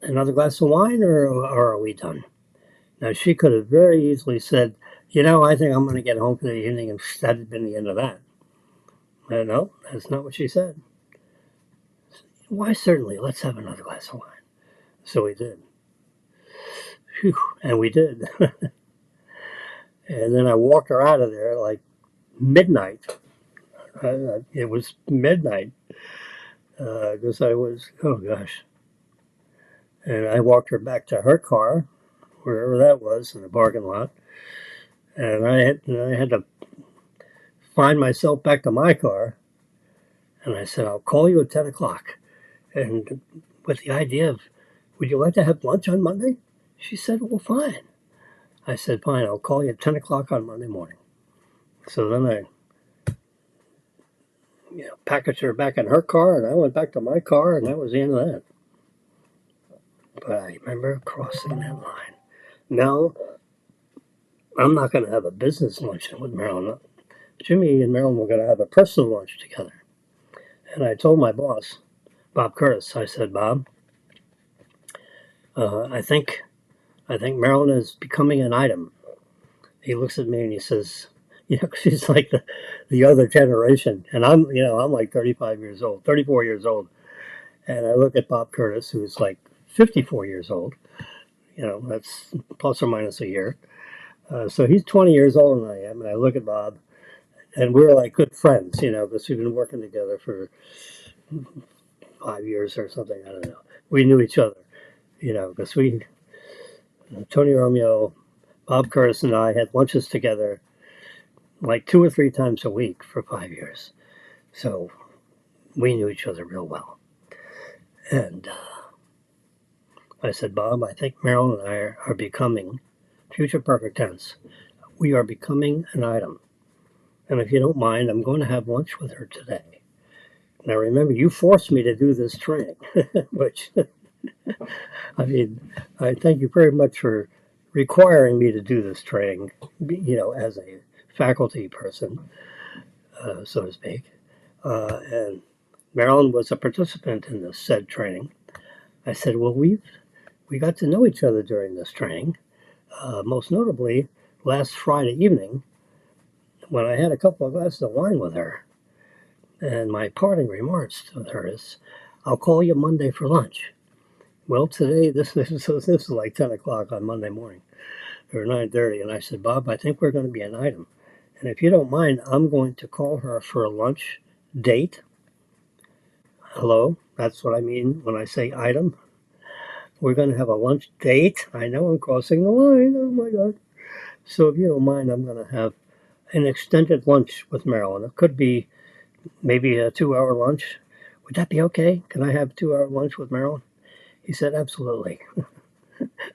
another glass of wine, or are we done?" Now, she could have very easily said, I think I'm going to get home for the evening, and that had been the end of that. No, that's not what she said. Why, certainly, let's have another glass of wine. So we did. Whew, and we did. And then I walked her out of there like midnight. It was midnight because I was, oh gosh. And I walked her back to her car, wherever that was, in the parking lot. And I had to find myself back to my car. And I said, I'll call you at 10 o'clock. And with the idea of, would you like to have lunch on Monday? She said, well, fine. I said, fine, I'll call you at 10 o'clock on Monday morning. So then I packaged her back in her car, and I went back to my car, and that was the end of that. But I remember crossing that line. Now, I'm not going to have a business luncheon with Marilyn. Jimmy and Marilyn were going to have a personal lunch together. And I told my boss, Bob Curtis, I said, Bob, I think Marilyn is becoming an item. He looks at me and he says, she's like the other generation. And I'm like 35 years old, 34 years old. And I look at Bob Curtis, who's like 54 years old. That's plus or minus a year. So he's 20 years older than I am. And I look at Bob, and we're like good friends, because we've been working together for 5 years or something. I don't know. We knew each other, because Tony Romeo, Bob Curtis, and I had lunches together like 2 or 3 times a week for 5 years. So we knew each other real well. And I said, Bob, I think Marilyn and I are becoming, future perfect tense, we are becoming an item. And if you don't mind, I'm going to have lunch with her today. Now, remember, you forced me to do this training, which, I thank you very much for requiring me to do this training, as a faculty person, so to speak. And Marilyn was a participant in this said training. I said, well, we got to know each other during this training, most notably last Friday evening when I had a couple of glasses of wine with her. And my parting remarks to her is, I'll call you Monday for lunch. Well, today, this is like 10 o'clock on Monday morning, or 9:30, and I said, Bob, I think we're going to be an item. And if you don't mind, I'm going to call her for a lunch date. Hello, that's what I mean when I say item. We're going to have a lunch date. I know I'm crossing the line. Oh, my God. So if you don't mind, I'm going to have an extended lunch with Marilyn. It could be maybe a 2-hour lunch. Would that be okay? Can I have a 2-hour lunch with Marilyn? He said, absolutely.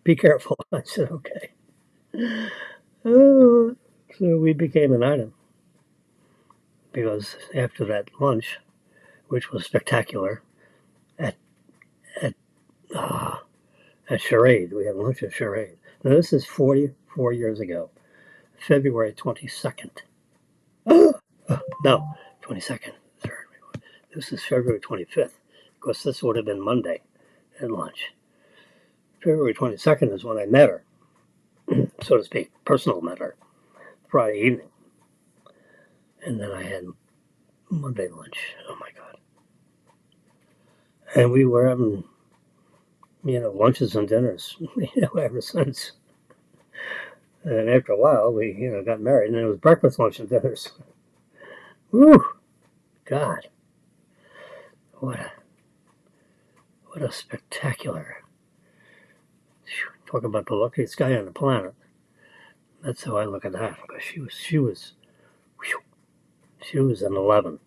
Be careful. I said, okay. So we became an item. Because after that lunch, which was spectacular, at at uh, at Charade, we had lunch at Charade. Now this is 44 years ago, February 22nd. No, 22nd. This is February 25th, because this would have been Monday at lunch. February 22nd is when I met her, so to speak, personal met her, Friday evening. And then I had Monday lunch. Oh my God. And we were having lunches and dinners, ever since. And after a while, we, got married, and it was breakfast, lunch, and dinners. Woo, God, what a what a spectacular. Talk about the luckiest guy on the planet. That's how I look at that. Because whew, she was an 11.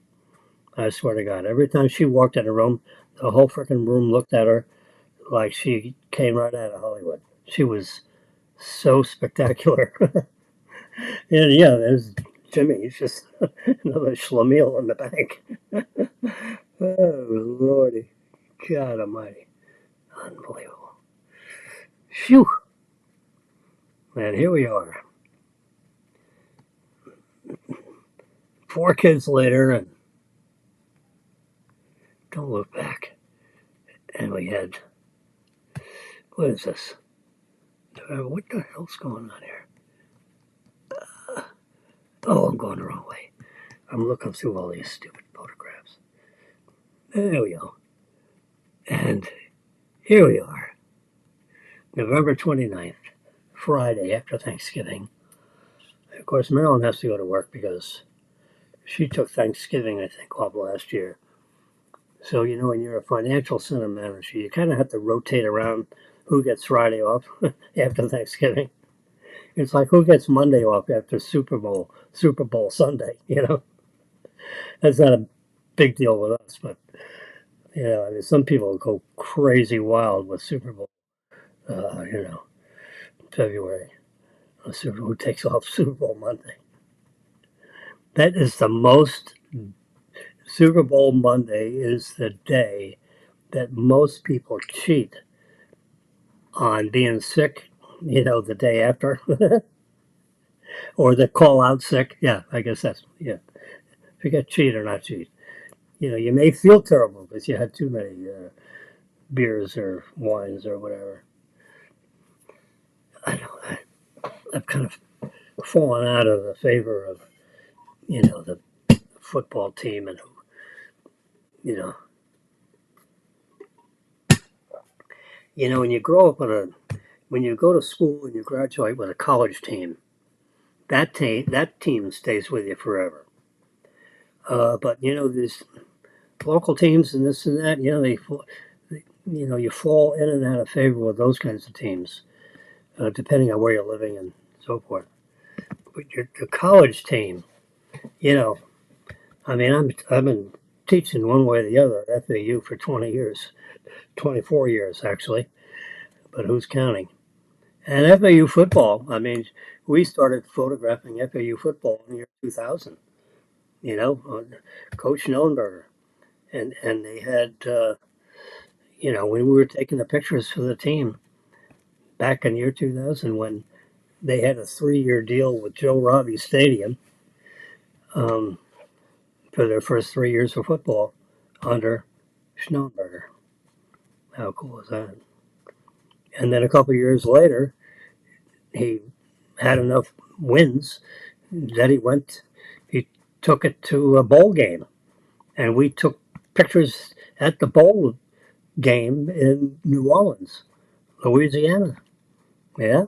I swear to God, every time she walked in a room, the whole freaking room looked at her like she came right out of Hollywood. She was so spectacular. And yeah, there's Jimmy. He's just another schlemiel in the bank. Oh, Lordy. God almighty. Unbelievable. Phew. Man, here we are. 4 kids later, and don't look back. And we had, what is this? What the hell's going on here? Oh, I'm going the wrong way. I'm looking through all these stupid photographs. There we go. And here we are. November 29th, Friday after Thanksgiving. Of course, Marilyn has to go to work because she took Thanksgiving, I think, off last year. So, when you're a financial center manager, you kind of have to rotate around who gets Friday off after Thanksgiving. It's like who gets Monday off after Super Bowl Sunday. That's not a big deal with us, but, I mean, some people go crazy wild with Super Bowl, February. Who takes off Super Bowl Monday. That is the most. Super Bowl Monday is the day that most people cheat on being sick, the day after, or they call out sick. Yeah, I guess that's, yeah. Forget cheat or not cheat. You may feel terrible because you had too many beers or wines or whatever. I know. I've kind of fallen out of the favor of, the football team and, you know, when you grow up when you go to school and you graduate with a college team, that team stays with you forever. But these local teams and this and that, you fall in and out of favor with those kinds of teams, depending on where you're living and so forth. But your college team, I mean, I've been teaching one way or the other at FAU for 20 years, 24 years actually, but who's counting? And FAU football, I mean, we started photographing FAU football in the year 2000, Coach Schnellenberger. And they had, when we were taking the pictures for the team back in year 2000 when they had a 3-year deal with Joe Robbie Stadium um, for their first 3 years of football under Schnellenberger. How cool is that? And then a couple of years later, he had enough wins that he took it to a bowl game. And we took pictures at the bowl game in New Orleans, Louisiana. Yeah.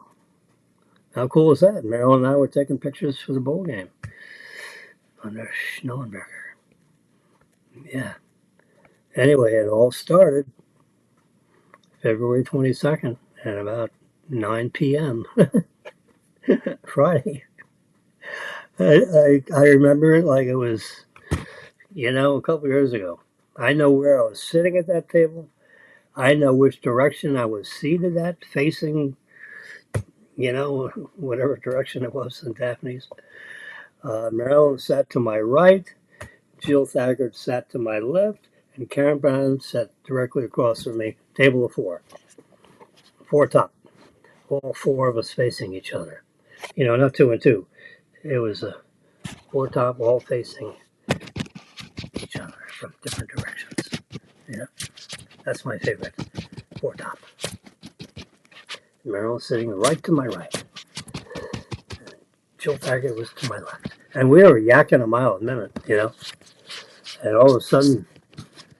How cool is that? Marilyn and I were taking pictures for the bowl game under Schnellenberger. Yeah. Anyway, it all started February 22nd at about 9 p.m. Friday. I remember it like it was, a couple years ago. I know where I was sitting at that table. I know which direction I was seated at, facing, whatever direction it was in Daphne's. Marilyn sat to my right, Jill Thaggart sat to my left, and Karen Brown sat directly across from me, table of four top, all four of us facing each other. Not two and two. It was a four top, all facing each other from different directions. Yeah, that's my favorite, four top. Marilyn sitting right to my right. Jill Thaggart was to my left. And we were yakking a mile a minute. And all of a sudden,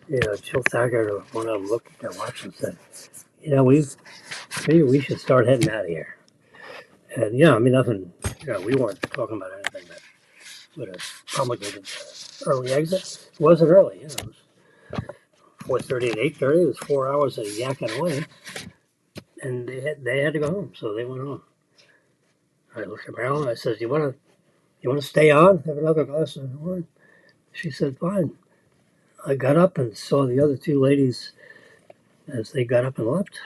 Jill Thaggart, one of them looked at their watch and said, maybe we should start heading out of here. And yeah, I mean, nothing. We weren't talking about anything that would have promulgated the early exit. It wasn't early. It was 4:30 and 8:30. It was 4 hours of yakking away, and they had to go home, so they went home. I looked at Marilyn. I said, "You want to stay on? Have another glass of wine?" She said, "Fine." I got up and saw the other two ladies as they got up and left,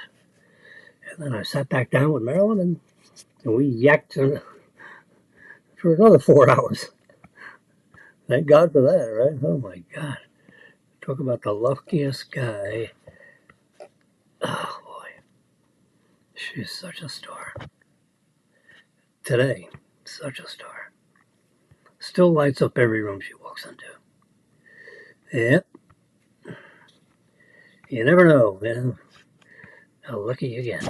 and then I sat back down with Marilyn, and we yacked for another 4 hours. Thank God for that, right? Oh my God. Talk about the luckiest guy. Oh boy. She's such a star. Today, such a star. Still lights up every room she walks into. Yep. You never know, man, how lucky you get.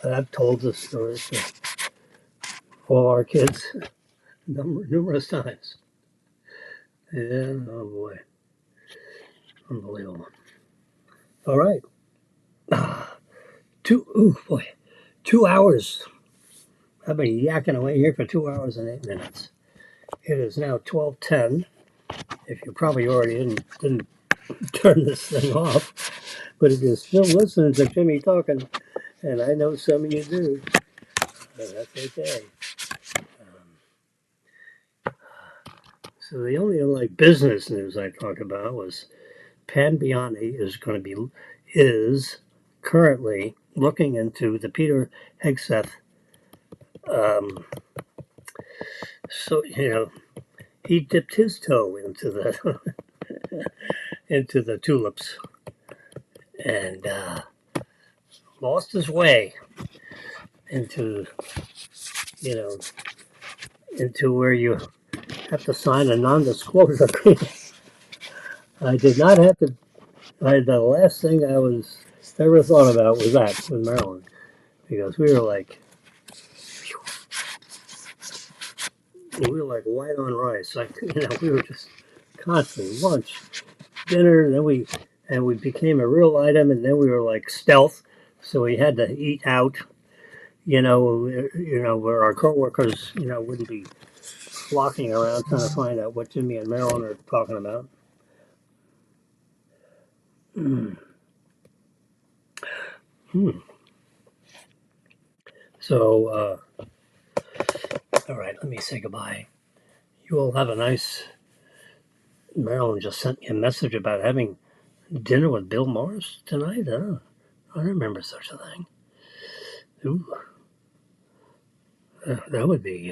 I've told this story to all our kids numerous times. Yeah, oh boy. Unbelievable. All right. Ah, ooh boy. 2 hours. I've been yakking away here for 2 hours and 8 minutes. It is now 12:10. If you probably already didn't turn this thing off, but if you're still listening to Jimmy talking, and I know some of you do, that's okay. So the only business news I talked about was Pan Biani is currently looking into the Peter Hegseth. So he dipped his toe into the into the tulips and lost his way into you know into where you have to sign a non-disclosure agreement. I did not have to. The last thing I was ever thought about was that with Maryland because we were like white on rice. We were just constantly lunch, dinner, and then we became a real item, and then we were like stealth, so we had to eat out. Where our coworkers, wouldn't be flocking around trying to find out what Jimmy and Marilyn are talking about. Mm. Hmm. So, all right, let me say goodbye. You all have a nice. Marilyn just sent me a message about having dinner with Bill Morris tonight. Huh? I don't remember such a thing. Ooh, that would be.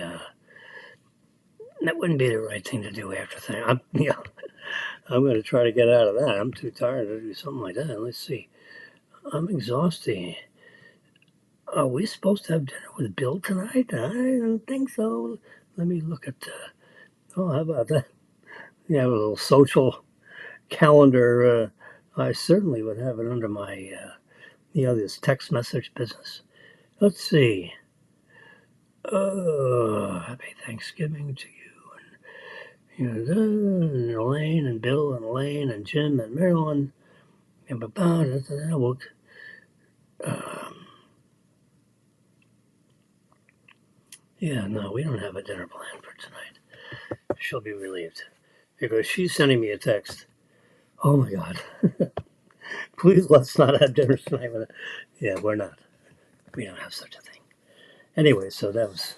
That wouldn't be the right thing to do after thing. I'm going to try to get out of that. I'm too tired to do something like that. Let's see. I'm exhausted. Are we supposed to have dinner with Bill tonight? I don't think so. Let me look at. How about that? A little social calendar. I certainly would have it under my, this text message business. Let's see. Happy Thanksgiving to you. And Elaine and Bill and Elaine and Jim and Marilyn. And no, we don't have a dinner plan for tonight. She'll be relieved because she's sending me a text. Oh my God. Please let's not have dinner tonight. Yeah, we're not. We don't have such a thing. Anyway, so that was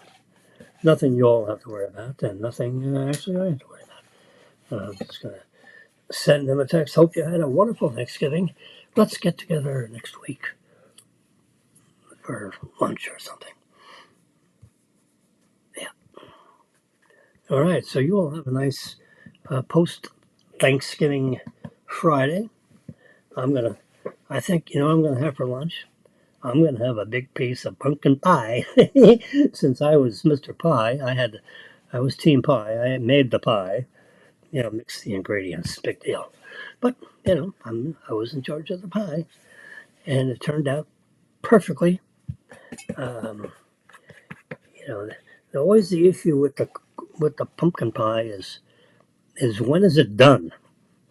nothing you all have to worry about, and nothing actually I have to worry about. I'm just going to send them a text. Hope you had a wonderful Thanksgiving. Let's get together next week for lunch or something. Yeah. All right. So you all have a nice post Thanksgiving Friday. I think, I'm going to have for lunch. I'm going to have a big piece of pumpkin pie. Since I was Mr. Pie, I was Team Pie. I made the pie, mix the ingredients, big deal. But, I was in charge of the pie, and it turned out perfectly. Um, always the issue with the pumpkin pie is when is it done,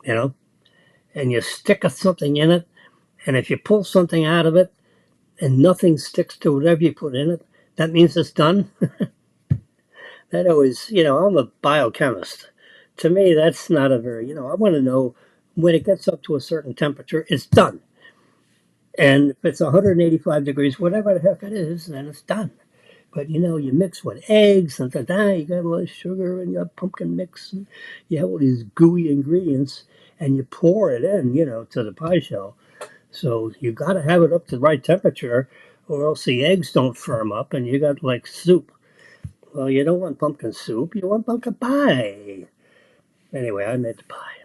and you stick something in it, And if you pull something out of it and nothing sticks to whatever you put in it, that means it's done. That always, I'm a biochemist. To me, that's not a very, I want to know when it gets up to a certain temperature, it's done. And if it's 185 degrees, whatever the heck it is, then it's done. But you mix with eggs and you got a little sugar and you have pumpkin mix and you have all these gooey ingredients and you pour it in, to the pie shell. So you got to have it up to the right temperature or else the eggs don't firm up and you got like soup. Well, you don't want pumpkin soup, you want pumpkin pie. Anyway, I made the pie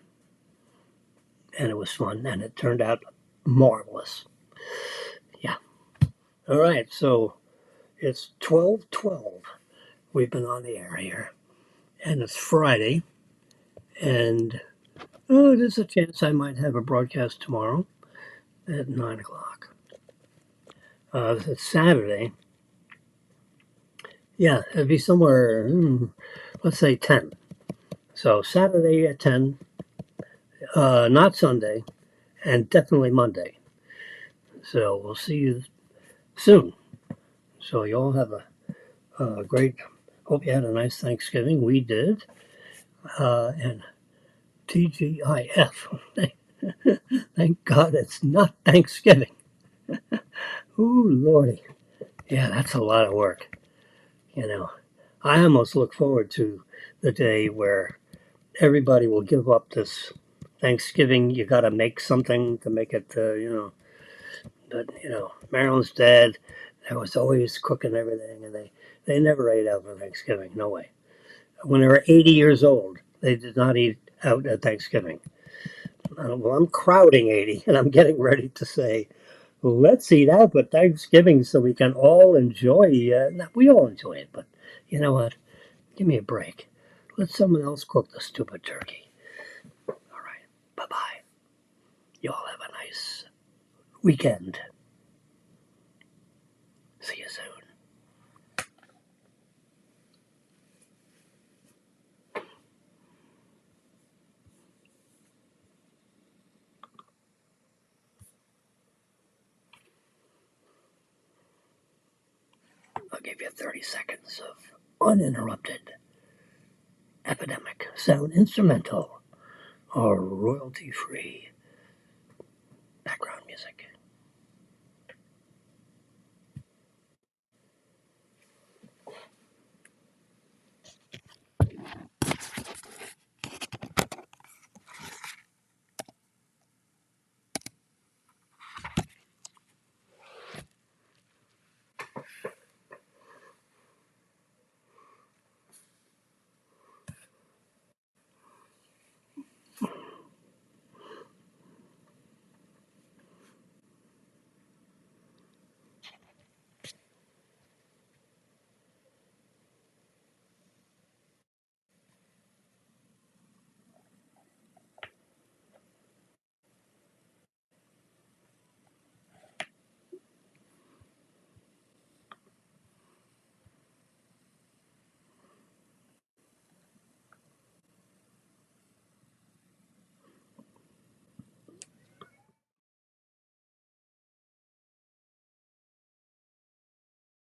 and it was fun and it turned out marvelous. Yeah. All right. So it's 12:12. We've been on the air here and it's Friday. And there's a chance I might have a broadcast tomorrow at 9 o'clock. It's Saturday. Yeah, it'd be somewhere, let's say 10. So Saturday at 10, not Sunday, and definitely Monday. So we'll see you soon. So you all have a great, hope you had a nice Thanksgiving. We did. And TGIF. Thank God it's not Thanksgiving. Ooh, Lordy. Yeah, that's a lot of work. I almost look forward to the day where everybody will give up this Thanksgiving. You got to make something to make it, But Marilyn's dad, they was always cooking everything, and they never ate out for Thanksgiving. No way. When they were 80 years old, they did not eat out at Thanksgiving. Well, I'm crowding 80, and I'm getting ready to say, let's eat out for Thanksgiving so we can all enjoy. We all enjoy it, but you know what? Give me a break. Let someone else cook the stupid turkey. All right. Bye bye. You all have a nice weekend. See you soon. I'll give you 30 seconds of uninterrupted epidemic sound instrumental or royalty free.